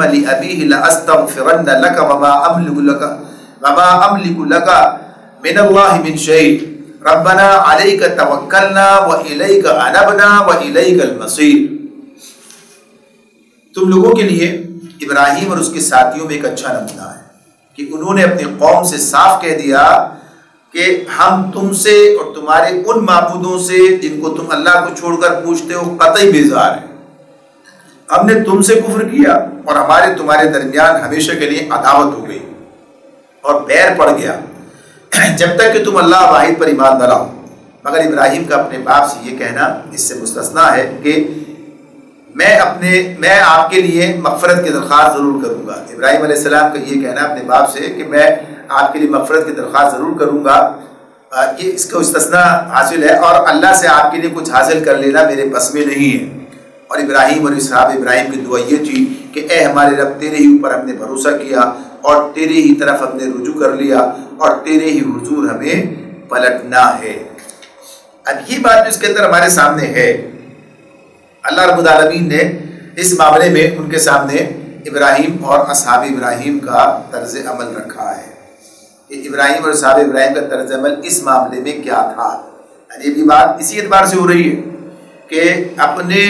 لأبيه لأستغفرن لك وما املك لك من الله من شيء ربنا عليك توکلنا وإليك انبنا وإليك المصير. تم لوگوں کے لیے ابراہیم اور اس کے ساتھیوں میں ایک اچھا نمونہ ہے کہ انہوں نے اپنی قوم سے صاف کہہ دیا کہ ہم تم سے اور تمہارے ان معبودوں سے جن کو تم اللہ کو چھوڑ کر پوچھتے ہو قطعی بیزار ہیں. ہم نے تم سے کفر کیا اور ہمارے تمہارے درمیان ہمیشہ کے لیے عداوت ہو گئی اور بیر پڑ گیا جب تک کہ تم اللہ واحد پر ایمان نہ لاؤ. مگر ابراہیم کا اپنے باپ سے یہ کہنا اس سے مستثنا ہے کہ میں آپ کے لیے مغفرت کی درخواست ضرور کروں گا. ابراہیم علیہ السلام کا یہ کہنا اپنے باپ سے کہ میں آپ کے لیے مغفرت کی درخواست ضرور کروں گا، یہ اس کو استثناء حاصل ہے، اور اللہ سے آپ کے لیے کچھ حاصل کر لینا میرے بس میں نہیں ہے. اور ابراہیم اور اسحاق ابراہیم کی دعا یہ تھی کہ اے ہمارے رب تیرے ہی اوپر ہم نے بھروسہ کیا اور تیرے ہی طرف ہم نے رجوع کر لیا اور تیرے ہی حضور ہمیں پلٹنا ہے. اب یہ بات جو اس کے اندر ہمارے سامنے ہے، اللہ رب العالمین نے اس معاملے میں ان کے سامنے ابراہیم اور اصحاب ابراہیم کا طرز عمل رکھا ہے. ابراہیم اور اصحاب ابراہیم کا طرز عمل اس معاملے میں کیا تھا. یہ بھی بات اسی اعتبار سے ہو رہی ہے کہ اپنے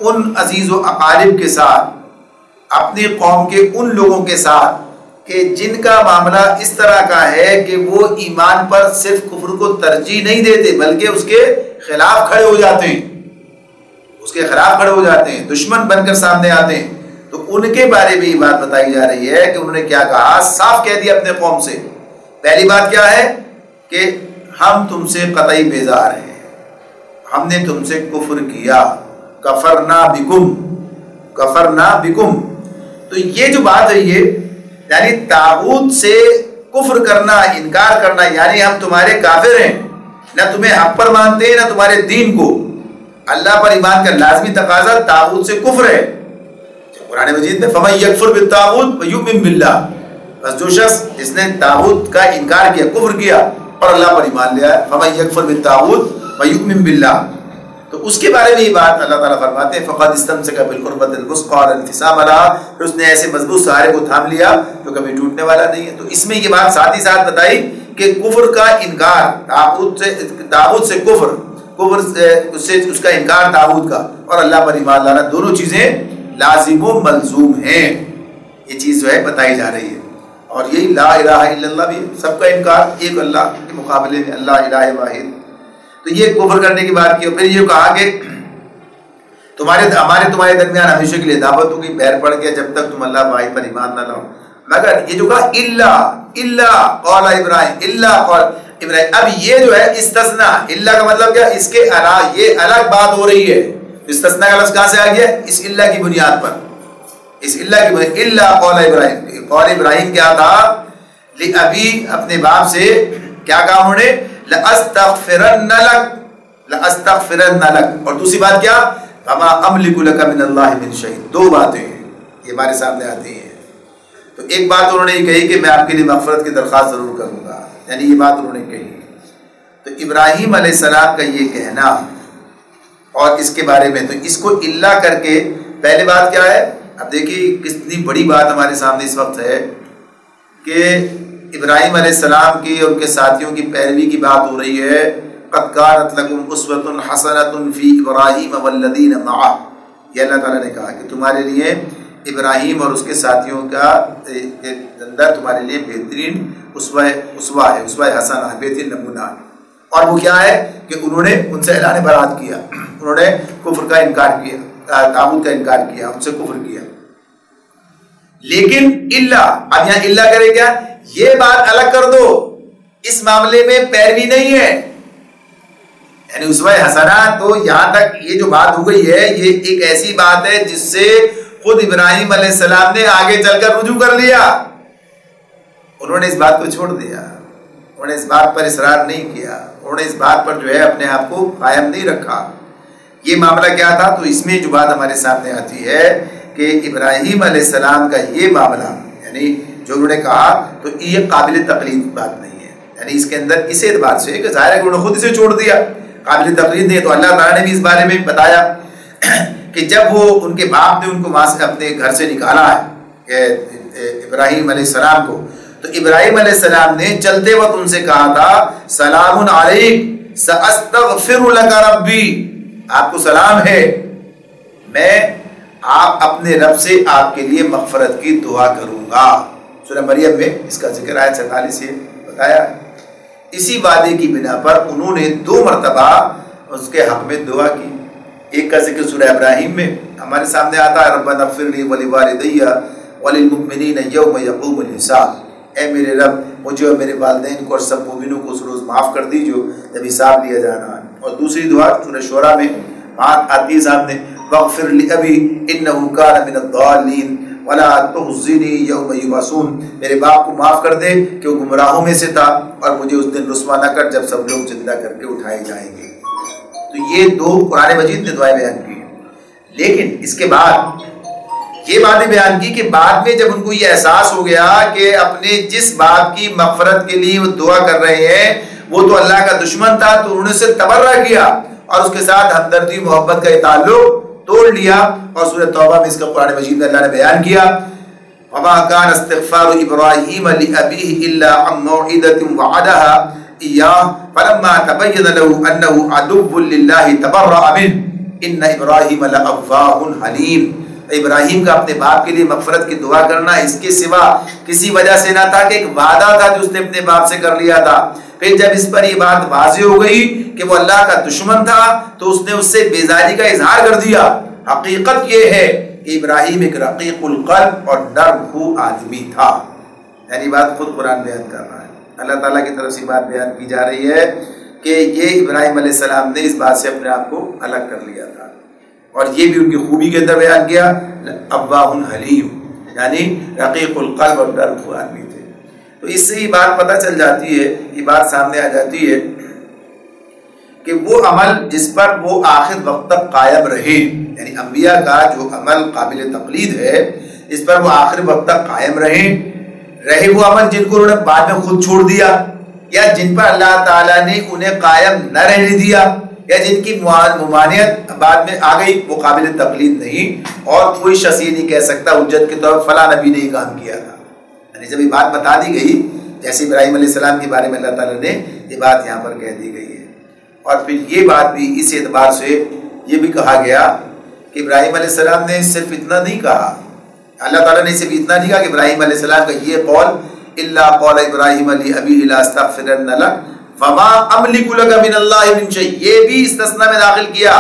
ان عزیز و اقارب کے ساتھ، اپنی قوم کے ان لوگوں کے ساتھ کہ جن کا معاملہ اس طرح کا ہے کہ وہ ایمان پر صرف کفر کو ترجیح نہیں دیتے بلکہ اس کے خلاف کھڑے ہو جاتے ہیں، اس کے خلاف کھڑے ہو جاتے ہیں، دشمن بن کر سامنے آتے ہیں. تو ان کے بارے میں یہ بات بتائی جا رہی ہے کہ انہوں نے کیا کہا، صاف کہہ دیا اپنے قوم سے. پہلی بات کیا ہے کہ ہم تم سے قطعی بیزار ہیں، ہم نے تم سے کفر کیا. کفرنا بکم. تو یہ جو بات ہے یہ یعنی طاغوت سے کفر کرنا، انکار کرنا، یعنی ہم تمہارے کافر ہیں، نہ تمہیں حق پر مانتے ہیں نہ تمہارے دین کو. اللہ پر ایمان کا لازمی تقاضا طاغوت سے کفر ہے. قرآن مجید میں فَمَن يَكْفُرْ بِالطَّاغُوتِ وَيُؤْمِن بِاللَّهِ، بس جو شخص جس نے طاغوت کا انکار کیا، کفر کیا اور اللہ پر ایمان لیا، فَمَن يَكْفُرْ بِالطَّاغُوتِ وَيُؤْمِن بِاللَّهِ. تو اس کے بارے میں یہ بات اللہ تعالیٰ فرماتے ہیں فَقَدِ اسْتَمْسَكَ بِالْعُرْوَةِ الْوُثْقَىٰ وَلَا انْفِصَامَ لَهَا، پھر اس نے ایسے مضبوط سہارے کو تھام لیا جو کبھی ٹوٹنے والا نہیں ہے. تو اس میں یہ بات ساتھ ہی ساتھ بتائی کہ کفر کا انکار، طاغوت سے کفر سے اس کا انکار طاغوت کا اور اللہ پر ایمان لانا دونوں چیزیں لازم و ملزوم ہیں. یہ چیز جو ہے بتائی جا رہی ہے. اور یہی لا الہ الا اللہ بھی سب کا انکار ایک اللہ کے مقابلے میں، اللہ الہ واحد. تو یہ کفر کرنے کی بات کی. اور پھر یہ کہا کہ تمہارے درمیان ہمیشہ کے لیے دعوت ہوگی، پیر پڑ گیا جب تک تم اللہ واحد پر ایمان نہ لاؤ. مگر یہ جو کہا الا قول ابراہیم، الا قول ابراہیم، اب یہ جو ہے استثناء، الا کا مطلب کیا، اس کے یہ الگ بات ہو رہی ہے. استثناء کا لفظ کہاں سے آ گیا؟ اس الا کی بنیاد پر. اس الا کی بنیاد الا قول ابراہیم. قول ابراہیم کیا تھا؟ ابھی اپنے باپ سے کیا کہا انہوں نے؟ لَأَسْتَغْفِرَنَّ لَكَ. اور دوسری بات کیا؟ وَمَا أَمْلِكُ لَكَ مِنَ اللَّهِ مِنْ شَيْءٍ. دو باتیں یہ ہمارے سامنے آتی ہیں. تو ایک بات انہوں نے یہ کہی کہ میں آپ کے لیے مغفرت کی درخواست ضرور کروں گا، یعنی یہ بات انہوں نے کہی. تو ابراہیم علیہ السلام کا یہ کہنا اور اس کے بارے میں، تو اس کو الا کر کے پہلے بات کیا ہے؟ اب دیکھیے کتنی بڑی بات ہمارے سامنے اس وقت ہے کہ ابراہیم علیہ السلام کی اور ان کے ساتھیوں کی پیروی کی بات ہو رہی ہے. قَدْ كَانَتْ لَكُمْ أُسْوَةٌ حَسَنَةٌ فِي إِبْرَاهِيمَ وَالَّذِينَ مَعَهُ. یہ اللہ تعالیٰ نے کہا کہ تمہارے لیے ابراہیم اور اس کے ساتھیوں کا اندر تمہارے لیے بہترین اسوہ ہے، اسوہ حسنہ ہے، بہترین نمونہ. اور وہ کیا ہے کہ انہوں نے ان سے اعلان برات کیا، انہوں نے کفر کا انکار کیا، طاغوت کا انکار کیا، ان سے کفر کیا. لیکن الا، اب یہاں الا کرے کیا؟ یہ بات الگ کر دو، اس معاملے میں پیروی نہیں ہے. یعنی اسوہ حسنہ تو یہاں تک یہ جو بات ہو گئی ہے یہ ایک ایسی بات ہے جس سے خود ابراہیم علیہ السلام نے آگے چل کر رجوع کر لیا. انہوں نے اس بات کو چھوڑ دیا، انہوں نے اس بات پر اصرار نہیں کیا، انہوں نے اس بات پر جو ہے اپنے آپ کو قائم نہیں رکھا. یہ معاملہ کیا تھا؟ تو اس میں جو بات ہمارے سامنے آتی ہے کہ ابراہیم علیہ السلام کا یہ معاملہ، یعنی جو انہوں نے کہا، تو یہ قابل تقلید بات نہیں ہے. یعنی اس کے اندر اس اعتبار سے کہ ظاہر ہے کہ انہوں نے خود اسے چھوڑ دیا، قابل تقلید نہیں. تو اللہ تعالیٰ نے بھی اس بارے میں بتایا کہ جب وہ ان کے باپ نے ان کو وہاں سے اپنے گھر سے نکالا ہے کہ ابراہیم علیہ السلام کو، تو ابراہیم علیہ السلام نے چلتے وقت ان سے کہا تھا سلام علیک ساستغفر لک ربی، آپ کو سلام ہے، میں آپ اپنے رب سے آپ کے لیے مغفرت کی دعا کروں گا. سورہ مریم میں اس کا ذکر آیت 47 سے بتایا. اسی وعدے کی بنا پر انہوں نے 2 مرتبہ اس کے حق میں دعا کی. ایک کا ذکر سورہ ابراہیم میں ہمارے سامنے آتا ہے ربنا اغفر لی ولوالدی وللمؤمنین یوم یقوم الحساب. اے میرے رب مجھے اور میرے والدین کو اور سب مومنوں کو اس روز معاف کر دیجو جب حساب لیا جانا ہے. اور دوسری دعا سورہ شعراء میں بات آتی ہے سامنے واغفر لأبی انہ کان من الضالین ولا تخزنی یوم یبعثون. میرے باپ کو معاف کر دے کہ وہ گمراہوں میں سے تھا اور مجھے اس دن رسوا نہ کر جب سب لوگ زندہ کر کے اٹھائے جائیں گے. تو یہ 2 قرآن مجید نے دعائیں بیان کی. لیکن اس کے بعد یہ باتیں بیان کی کہ بعد میں جب ان کو یہ احساس ہو گیا کہ اپنے جس باپ کی مغفرت کے لیے وہ دعا کر رہے ہیں وہ تو اللہ کا دشمن تھا، تو انہوں نے اسے تبرہ کیا اور اس کے ساتھ ہمدردی محبت کا یہ تعلق توڑ لیا. اور سورہ توبہ میں اس کا قرآن مجید میں اللہ نے بیان کیا وما كان استغفار ابراہیم لابیہ الا عن موعدۃ وعدها ایاه فلما تبین له انه عدو للہ تبرأ منه ان ابراہیم لأواه حلیم. ابراہیم کا اپنے باپ کے لیے مغفرت کی دعا کرنا اس کے سوا کسی وجہ سے نہ تھا کہ ایک وعدہ تھا جو اس نے اپنے باپ سے کر لیا تھا. پھر جب اس پر یہ بات واضح ہو گئی کہ وہ اللہ کا دشمن تھا تو اس نے اس سے بیزاری کا اظہار کر دیا. حقیقت یہ ہے کہ ابراہیم ایک رقیق القلب اور نرم خو آدمی تھا. یعنی بات خود قرآن بیان کر رہا ہے، اللہ تعالیٰ کی طرف سے بات بیان کی جا رہی ہے کہ یہ ابراہیم علیہ السلام نے اس بات سے اپنے آپ کو الگ کر لیا تھا. اور یہ بھی ان کی خوبی کے اندر بیان کیا، اواہ حلیم، یعنی رقیق القلب اور نرم آدمی تھے۔ تو اس سے یہ بات پتہ چل جاتی ہے، یہ بات سامنے آ جاتی ہے کہ وہ عمل جس پر وہ آخر وقت تک قائم رہے، یعنی انبیاء کا جو عمل قابل تقلید ہے اس پر وہ آخر وقت تک قائم رہے وہ عمل جن کو انہوں نے بعد میں خود چھوڑ دیا، یا جن پر اللہ تعالیٰ نے انہیں قائم نہ رہنے دیا، یا جن کی ممانعت بعد میں آ گئی، وہ قابل تقلید نہیں، اور کوئی شخص یہ نہیں کہہ سکتا حجت کے طور پر فلاں نبی نے یہ کام کیا تھا۔ یعنی جب یہ بات بتا دی گئی، جیسے ابراہیم علیہ السلام کے بارے میں اللہ تعالیٰ نے یہ بات یہاں پر کہہ دی گئی ہے، اور پھر یہ بات بھی اس اعتبار سے یہ بھی کہا گیا کہ ابراہیم علیہ السلام نے صرف اتنا نہیں کہا، اللہ تعالیٰ نے صرف اتنا نہیں کہا کہ ابراہیم علیہ السلام کا یہ قول الا قول ابراہیم علی ابی لاستغفرن لک وما املک لک من اللہ من شیء، یہ بھی استثناء میں داخل کیا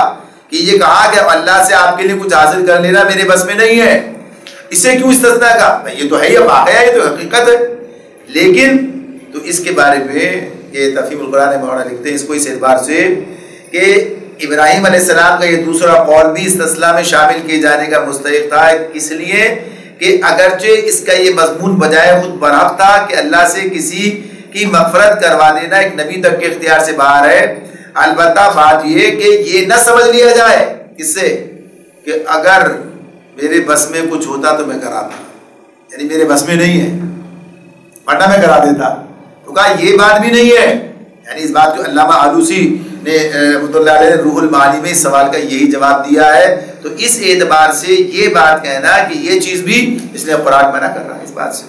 کہ یہ کہا کہ اللہ سے آپ کے لیے کچھ حاصل کر لینا میرے بس میں نہیں ہے۔ اسے کیوں استثناء کہا؟ یہ تو ہے، یہ واقعہ ہے، یہ تو حقیقت ہے، لیکن تو اس کے بارے میں یہ تفہیم القرآن مولانا لکھتے ہیں اس کو اس اعتبار سے کہ ابراہیم علیہ السلام کا یہ دوسرا قول بھی استثناء میں شامل کیے جانے کا مستحق تھا، اس لیے کہ اگرچہ اس کا یہ مضمون بجائے خود برحق تھا کہ اللہ سے کسی کی مغفرت کروا دینا ایک نبی تک کے اختیار سے باہر ہے، البتہ بات یہ کہ یہ نہ سمجھ لیا جائے اس سے کہ اگر میرے بس میں کچھ ہوتا تو میں کراتا، یعنی میرے بس میں نہیں ہے ورنہ میں کرا دیتا، تو کہا یہ بات بھی نہیں ہے، یعنی اس بات کو علامہ آلوسی نے رحمۃ اللہ علیہ روح المعانی میں اس سوال کا یہی جواب دیا ہے۔ تو اس اعتبار سے یہ بات کہنا کہ یہ چیز بھی اس لیے قرآن منع کر رہا ہے اس بات سے،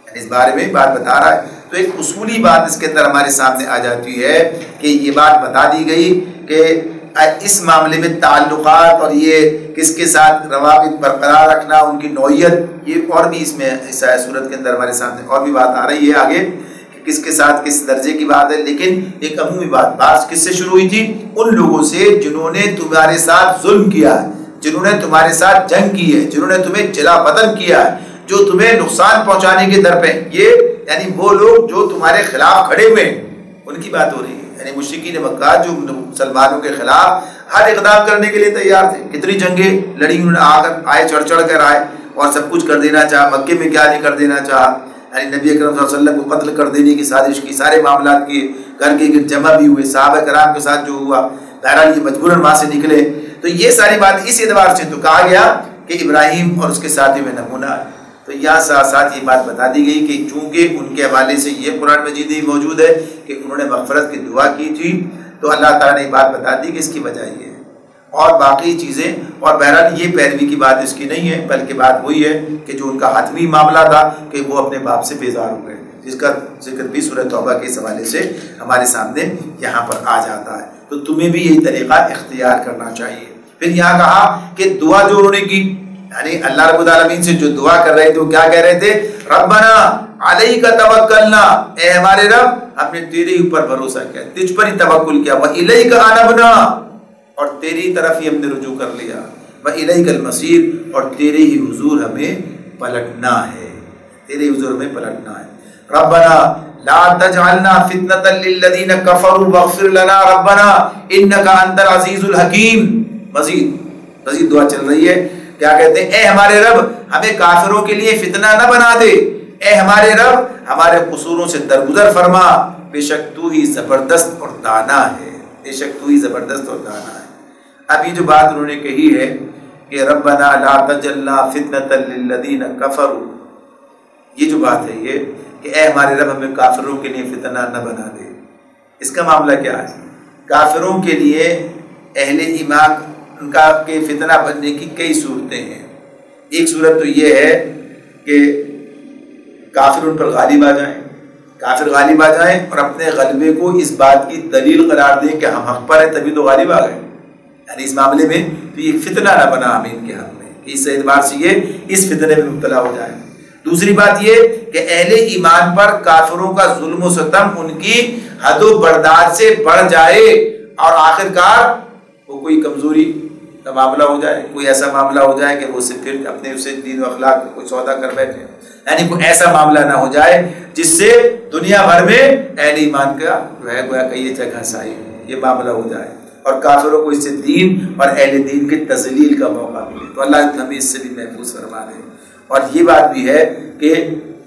یعنی اس بارے میں بات بتا رہا ہے، تو ایک اصولی بات اس کے اندر ہمارے سامنے آ جاتی ہے کہ یہ بات بتا دی گئی کہ اس معاملے میں تعلقات اور یہ کس کے ساتھ روابط برقرار رکھنا، ان کی نوعیت، یہ اور بھی اس میں اس صورت کے اندر ہمارے سامنے اور بھی بات آ رہی ہے آگے کہ کس کے ساتھ کس درجے کی بات ہے، لیکن ایک عمومی بات کس سے شروع ہوئی تھی؟ ان لوگوں سے جنہوں نے تمہارے ساتھ ظلم کیا ہے، جنہوں نے تمہارے ساتھ جنگ کی ہے، جنہوں نے تمہیں جلا وطن کیا ہے، جو تمہیں نقصان پہنچانے کے در پہ، یہ یعنی وہ لوگ جو تمہارے خلاف کھڑے ہوئے ہیں ان کی بات ہو رہی ہے، یعنی مشرکین مکہ جو مسلمانوں کے خلاف ہر اقدام کرنے کے لیے تیار تھے، کتنی جنگیں لڑی انہوں نے، آئے چڑھ چڑھ کر آئے اور سب کچھ کر دینا چاہا، مکے میں کیا نہیں کر دینا چاہا، یعنی نبی اکرم صلی اللہ علیہ وسلم کو قتل کر دینے کی سازش کی، سارے معاملات کیے، گھر کے جمع بھی ہوئے، صحابہ کرام کے ساتھ جو ہوا، بہرحال یہ مجبوراً وہاں سے نکلے، تو یہ ساری بات اس اعتبار سے تو کہا گیا کہ ابراہیم اور اس کے ساتھی میں نمونہ ہے۔ تو یہاں ساتھ ساتھ یہ بات بتا دی گئی کہ چونکہ ان کے حوالے سے یہ قرآن مجید ہی موجود ہے کہ انہوں نے مغفرت کی دعا کی تھی، تو اللہ تعالیٰ نے یہ بات بتا دی کہ اس کی وجہ یہ ہے، اور باقی چیزیں، اور بہرحال یہ پیروی کی بات اس کی نہیں ہے، بلکہ بات وہی ہے کہ جو ان کا حتمی معاملہ تھا کہ وہ اپنے باپ سے بیزار ہو گئے، جس کا ذکر بھی سورہ توبہ کے اس حوالے سے ہمارے سامنے یہاں پر آ جاتا ہے۔ تو تمہیں بھی یہی طریقہ اختیار کرنا چاہیے۔ پھر یہاں کہا کہ دعا جو انہوں نے کی، یعنی اللہ رب العالمین سے جو دعا کر رہے تھے وہ کیا کہہ رہے تھے؟ ربنا علیک توکلنا، اے ہمارے رب ہم نے تیرے اوپر بھروسہ کیا، تجھ پر ہی توکل کیا، وإلیک انبنا، اور تیری طرف ہی ہم نے رجوع کر لیا، وإلیک المصیر، اور تیرے ہی حضور ہمیں پلٹنا ہے، تیرے حضور ہمیں پلٹنا ہے۔ ربنا لا تجعلنا فتنة للذین کفروا واغفر لنا ربنا انک انت العزیز الحکیم۔ مزید دعا چل رہی ہے، کیا کہتے ہیں؟ اے ہمارے رب ہمیں کافروں کے لیے فتنہ نہ بنا دے، اے ہمارے رب ہمارے قصوروں سے درگزر فرما، بے شک تو ہی زبردست اور دانا ہے، بے شک تو ہی زبردست اور دانا ہے۔ اب یہ جو بات انہوں نے کہی ہے کہ ربنا لا تجعلنا فتنة للذین کفروا، یہ جو بات ہے یہ کہ اے ہمارے رب ہمیں کافروں کے لیے فتنہ نہ بنا دے، اس کا معاملہ کیا ہے؟ کافروں کے لیے اہل ایمان ان کا کہ فتنہ بننے کی کئی صورتیں ہیں۔ ایک صورت تو یہ ہے کہ کافر ان پر غالب آ جائیں، کافر غالب آ جائیں اور اپنے غلبے کو اس بات کی دلیل قرار دیں کہ ہم حق پر ہیں تبھی تو غالب آ گئے، یعنی اس معاملے میں تو یہ فتنہ نہ بنا ہمیں ان کے حق میں، اس اعتبار سے یہ اس فتنے میں مبتلا ہو جائیں۔ دوسری بات یہ کہ اہل ایمان پر کافروں کا ظلم و ستم ان کی حد و برداشت سے بڑھ جائے اور آخرکار وہ کوئی کمزوری کا معاملہ ہو جائے، کوئی ایسا معاملہ ہو جائے کہ وہ سے پھر اپنے اسے دین و اخلاق کا کوئی سودا کر بیٹھے، یعنی کوئی ایسا معاملہ نہ ہو جائے جس سے دنیا بھر میں اہل ایمان کا جو ہے گویا کہ یہ جگہ سائی ہے، یہ معاملہ ہو جائے۔ اور کافروں کو اس سے دین اور اہل دین کے تذلیل کا موقع ملے. تو اللہ ہمیں اس سے بھی محفوظ فرما دے. اور یہ بات بھی ہے کہ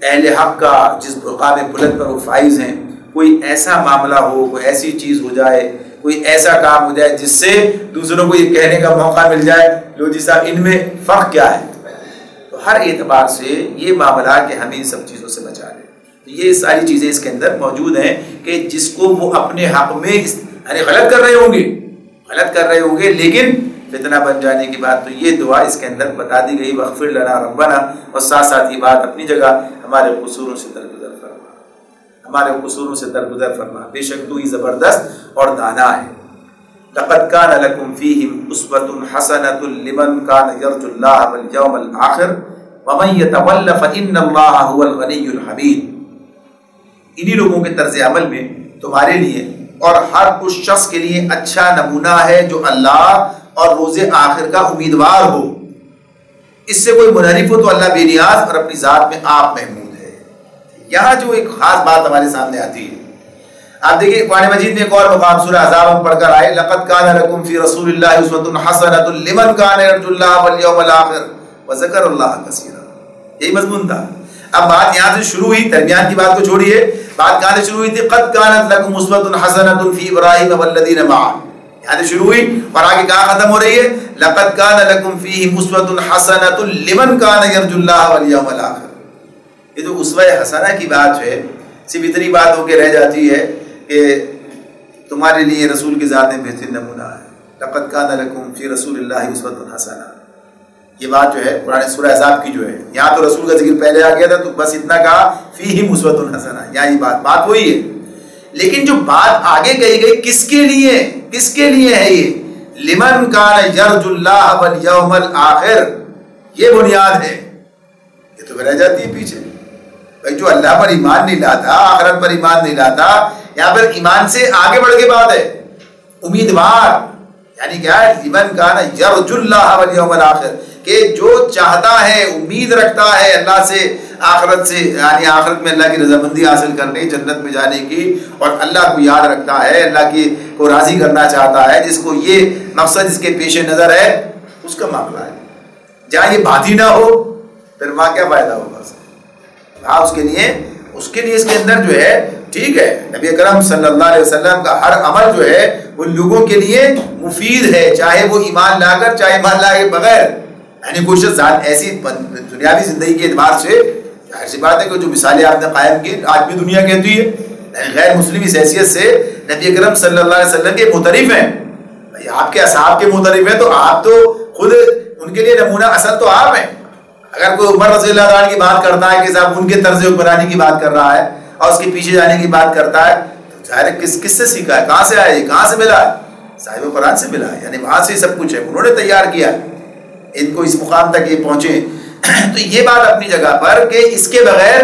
اہل حق کا جس مقام بلند پر وہ فائز ہیں، کوئی ایسا معاملہ ہو، کوئی ایسی چیز ہو جائے، کوئی ایسا کام ہو جائے جس سے دوسروں کو یہ کہنے کا موقع مل جائے لو جی صاحب ان میں فرق کیا ہے. تو ہر اعتبار سے یہ معاملہ کہ ہمیں ان سب چیزوں سے بچا لیں. یہ ساری چیزیں اس کے اندر موجود ہیں کہ جس کو وہ اپنے حق میں یعنی غلط کر رہے ہوں گے لیکن فتنہ بن جانے کی بات. تو یہ دعا اس کے اندر بتا دی گئی، واغفر لنا ربنا، اور ساتھ ساتھ یہ بات اپنی جگہ ہمارے قصوروں سے درگزر فرما، بے شک تو ہی زبردست اور دانا ہے. لقد كان لكم فيهم اسوة حسنة لمن كان يرجو الله واليوم الآخر ومن يتول فإن الله هو الغني الحميد. انہی لوگوں کے طرز عمل میں تمہارے لیے اور ہر اس شخص کے لیے اچھا نمونہ ہے جو اللہ اور روز آخر کا امیدوار ہو. اس سے کوئی منحرف ہو تو اللہ بے نیاز اور اپنی ذات میں آپ محمود ہے. یہاں جو ایک خاص بات ہمارے سامنے آتی ہے، آپ دیکھیں قرآن مجید میں ایک اور مقام سورہ احزاب ہم پڑھ کر آئے، لقد كان لكم في رسول الله اسوة حسنة لمن كان يرجو الله واليوم الآخر وذكر الله كثيرا. یہی مضمون تھا. اب بات یہاں سے شروع ہوئی، درمیان کی بات کو چھوڑیے، بات کہاں سے شروع ہوئی تھی؟ قد كانت لكم اسوة حسنة في ابراہیم والذین معه. یہاں سے شروع ہوئی اور آگے کہاں ختم ہو رہی ہے؟ لقد كان لكم فيهم اسوة حسنة لمن كان يرجو الله واليوم الآخر. یہ تو اسوہ حسنہ کی بات ہے صرف اتنی بات ہو کے رہ جاتی ہے کہ تمہارے لیے رسول کی ذات میں بہترین نمونہ ہے. لقد كان لكم في رسول الله اسوة حسنہ. یہ بات جو ہے قرآن سورہ احزاب کی جو ہے، یہاں تو رسول کا ذکر پہلے آ گیا تھا تو بس اتنا کہا فیہم اسوۃ حسنہ. یہاں یہ بات وہی ہے، لیکن جو بات آگے کہی گئی کس کے لیے ہے؟ یہ لمن کان یرجو اللہ والیوم الآخر. یہ بنیاد ہے. یہ تو رہ جاتی ہے پیچھے. بھائی جو اللہ پر ایمان نہیں لاتا، آخرت پر ایمان نہیں لاتا، یہاں پر ایمان سے آگے بڑھ کے بات ہے امیدوار. یعنی کیا ہے؟ لمن کان یرجو اللہ والیوم الآخر، کہ جو چاہتا ہے، امید رکھتا ہے اللہ سے، آخرت سے، یعنی آخرت میں اللہ کی رضامندی حاصل کرنے، جنت میں جانے کی، اور اللہ کو یاد رکھتا ہے، اللہ کی کو راضی کرنا چاہتا ہے، جس کو یہ مقصد اس کے پیش نظر ہے، اس کا معاملہ ہے. جہاں یہ بات ہی نہ ہو پھر وہاں کیا فائدہ ہوگا؟ ہاں اس کے لیے اس کے اندر جو ہے ٹھیک ہے نبی اکرم صلی اللہ علیہ وسلم کا ہر عمل جو ہے وہ لوگوں کے لیے مفید ہے، چاہے وہ ایمان لا کر چاہے ایمان لا کے بغیر. یعنی کچھ ایسی دنیاوی زندگی کے اعتبار سے ظاہر سی بات ہے کہ جو مثالیں آپ نے قائم کی آج بھی دنیا کہتی ہے. یعنی غیر مسلم اس حیثیت سے نبی اکرم صلی اللہ علیہ وسلم کے مترف ہیں. آپ کے اصحاب کے مترف ہیں تو آپ تو خود ان کے لیے نمونہ اصل تو آپ ہیں. اگر کوئی عمر رضی اللہ عنہ کی بات کرتا ہے کہ صاحب ان کے طرز حکمرانی کی بات کر رہا ہے اور اس کے پیچھے جانے کی بات کرتا ہے تو ظاہر کس سے سیکھا ہے؟ کہاں سے آیا؟ کہاں سے ملا؟ صاحب قرآن سے ملا ہے. یعنی وہاں سے سب کچھ ہے، انہوں نے تیار کیا ان کو اس مقام تک یہ پہنچے. تو یہ بات اپنی جگہ پر کہ اس کے بغیر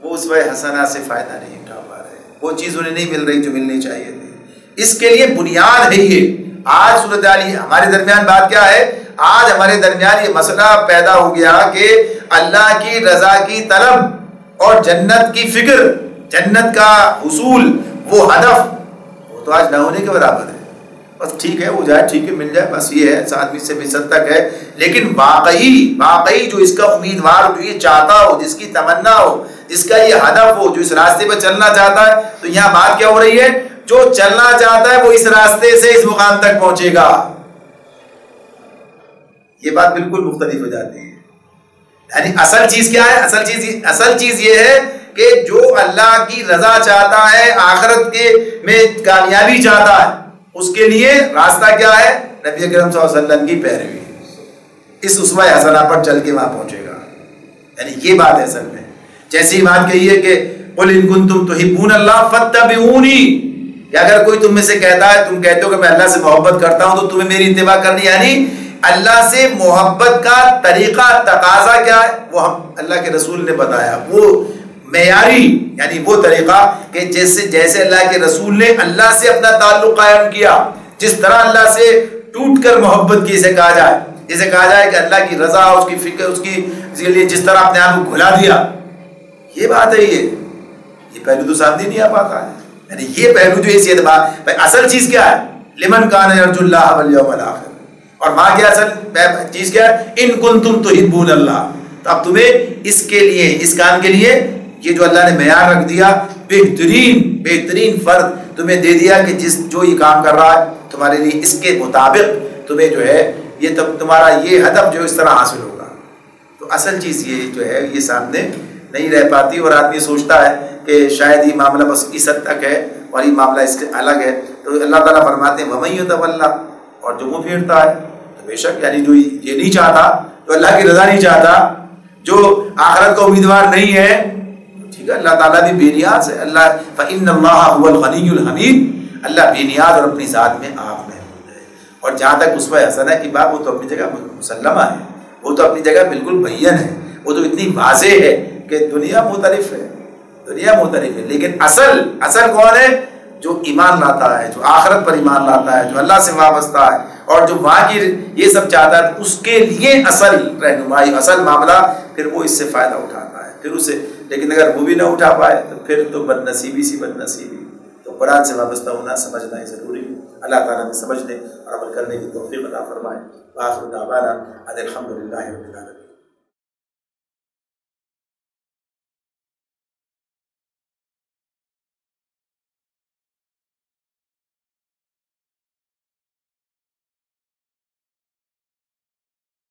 وہ اسوہ حسنہ سے فائدہ نہیں اٹھا پا رہے، وہ چیز انہیں نہیں مل رہی جو ملنی چاہیے تھی. اس کے لیے بنیاد ہے یہ. آج صورتحال ہمارے درمیان بات کیا ہے؟ آج ہمارے درمیان یہ مسئلہ پیدا ہو گیا کہ اللہ کی رضا کی طلب اور جنت کی فکر، جنت کا حصول، وہ ہدف، وہ تو آج نہ ہونے کے برابر ہے. بس ٹھیک ہے ہو جائے، ٹھیک ہے مل جائے، بس یہ ہے 7 سے 20 تک ہے. لیکن واقعی جو اس کا امیدوار ہو، جو یہ چاہتا ہو، جس کی تمنا ہو، جس کا یہ ہدف ہو، جو اس راستے پہ چلنا چاہتا ہے، تو یہاں بات کیا ہو رہی ہے؟ جو چلنا چاہتا ہے وہ اس راستے سے اس مقام تک پہنچے گا. یہ بات بالکل مختلف ہو جاتی ہے. یعنی اصل چیز کیا ہے؟ اصل چیز یہ ہے کہ جو اللہ کی رضا چاہتا ہے، آخرت کے میں کامیابی چاہتا ہے، اس کے لیے راستہ کیا ہے؟ نبی اکرم صلی اللہ علیہ وسلم کی پیروی. اس اسوہ حسنہ پر چل کے وہاں پہنچے گا. یعنی یہ بات ہے اصل میں. جیسی بات کہی ہے کہ قل ان کنتم تحبون اللہ فاتبعونی، کہ اگر کوئی تم میں سے کہتا ہے، تم کہتے ہو کہ میں اللہ سے محبت کرتا ہوں تو تمہیں میری اتباع کرنی. یعنی اللہ سے محبت کا طریقہ، تقاضا کیا ہے؟ وہ ہم اللہ کے رسول نے بتایا. وہ معیاری یعنی وہ طریقہ کہ جیسے اللہ کے رسول نے اللہ سے اپنا تعلق قائم کیا، جس طرح اللہ سے ٹوٹ کر محبت کی، اسے کہا جائے، جسے کہا جائے کہ اللہ کی رضا، اس کی فکر، اس کے لیے جس طرح اپنے آپ کو گھلا دیا. یہ بات ہے. یہ پہلو تو سامنے نہیں آ پاتا ہے. یعنی یہ پہلو جو اس اعتبار، اصل چیز کیا ہے؟ لمن کان یرجو اللہ والیوم الآخر. اور وہاں کیا اصل چیز کیا ہے؟ ان کنتم تحبون اللہ. تو اب تمہیں اس کے لیے، اس کام کے لیے یہ جو اللہ نے معیار رکھ دیا، بہترین فرد تمہیں دے دیا کہ جو یہ کام کر رہا ہے تمہارے لیے اس کے مطابق تمہیں جو ہے یہ تمہارا یہ ہدف جو اس طرح حاصل ہوگا. تو اصل چیز یہ جو ہے یہ سامنے نہیں رہ پاتی، اور آدمی سوچتا ہے کہ شاید یہ معاملہ بس اس حد تک ہے اور یہ معاملہ اس کے الگ ہے. تو اللہ تعالیٰ فرماتے ہیں وَمَن يَتَوَلَّ، اور جو منہ پھیرتا ہے تو بے شک یعنی جو یہ نہیں چاہتا، جو اللہ کی رضا نہیں چاہتا، جو آخرت کا امیدوار نہیں ہے، ٹھیک ہے، اللہ تعالیٰ بھی بے نیاز ہے. اللہ فَإِنَّ اللَّهَ هُوَ الْغَنِيُّ الْحَمِيدُ، اللہ بے نیاز اور اپنی ذات میں آپ محمود ہے. اور جہاں تک اسوہ حسنہ کی بات، وہ تو اپنی جگہ مسلمہ ہے، وہ تو اپنی جگہ بالکل بین ہے، وہ تو اتنی واضح ہے کہ دنیا مختلف ہے، لیکن اصل کون ہے؟ جو ایمان لاتا ہے، جو آخرت پر ایمان لاتا ہے، جو اللہ سے وابستہ ہے اور جو وہاں کی یہ سب چاہتا ہے، اس کے لیے اصل رہنمائی، اصل معاملہ، پھر وہ اس سے فائدہ اٹھاتا ہے پھر اسے. لیکن اگر وہ بھی نہ اٹھا پائے تو پھر تو بد نصیبی. تو قرآن سے وابستہ ہونا، سمجھنا ہی ضروری ہے. اللہ تعالیٰ نے سمجھنے اور عمل کرنے کی توفیق عطا فرمائے. وآخر دعوانا ان الحمد للہ رب العالمین.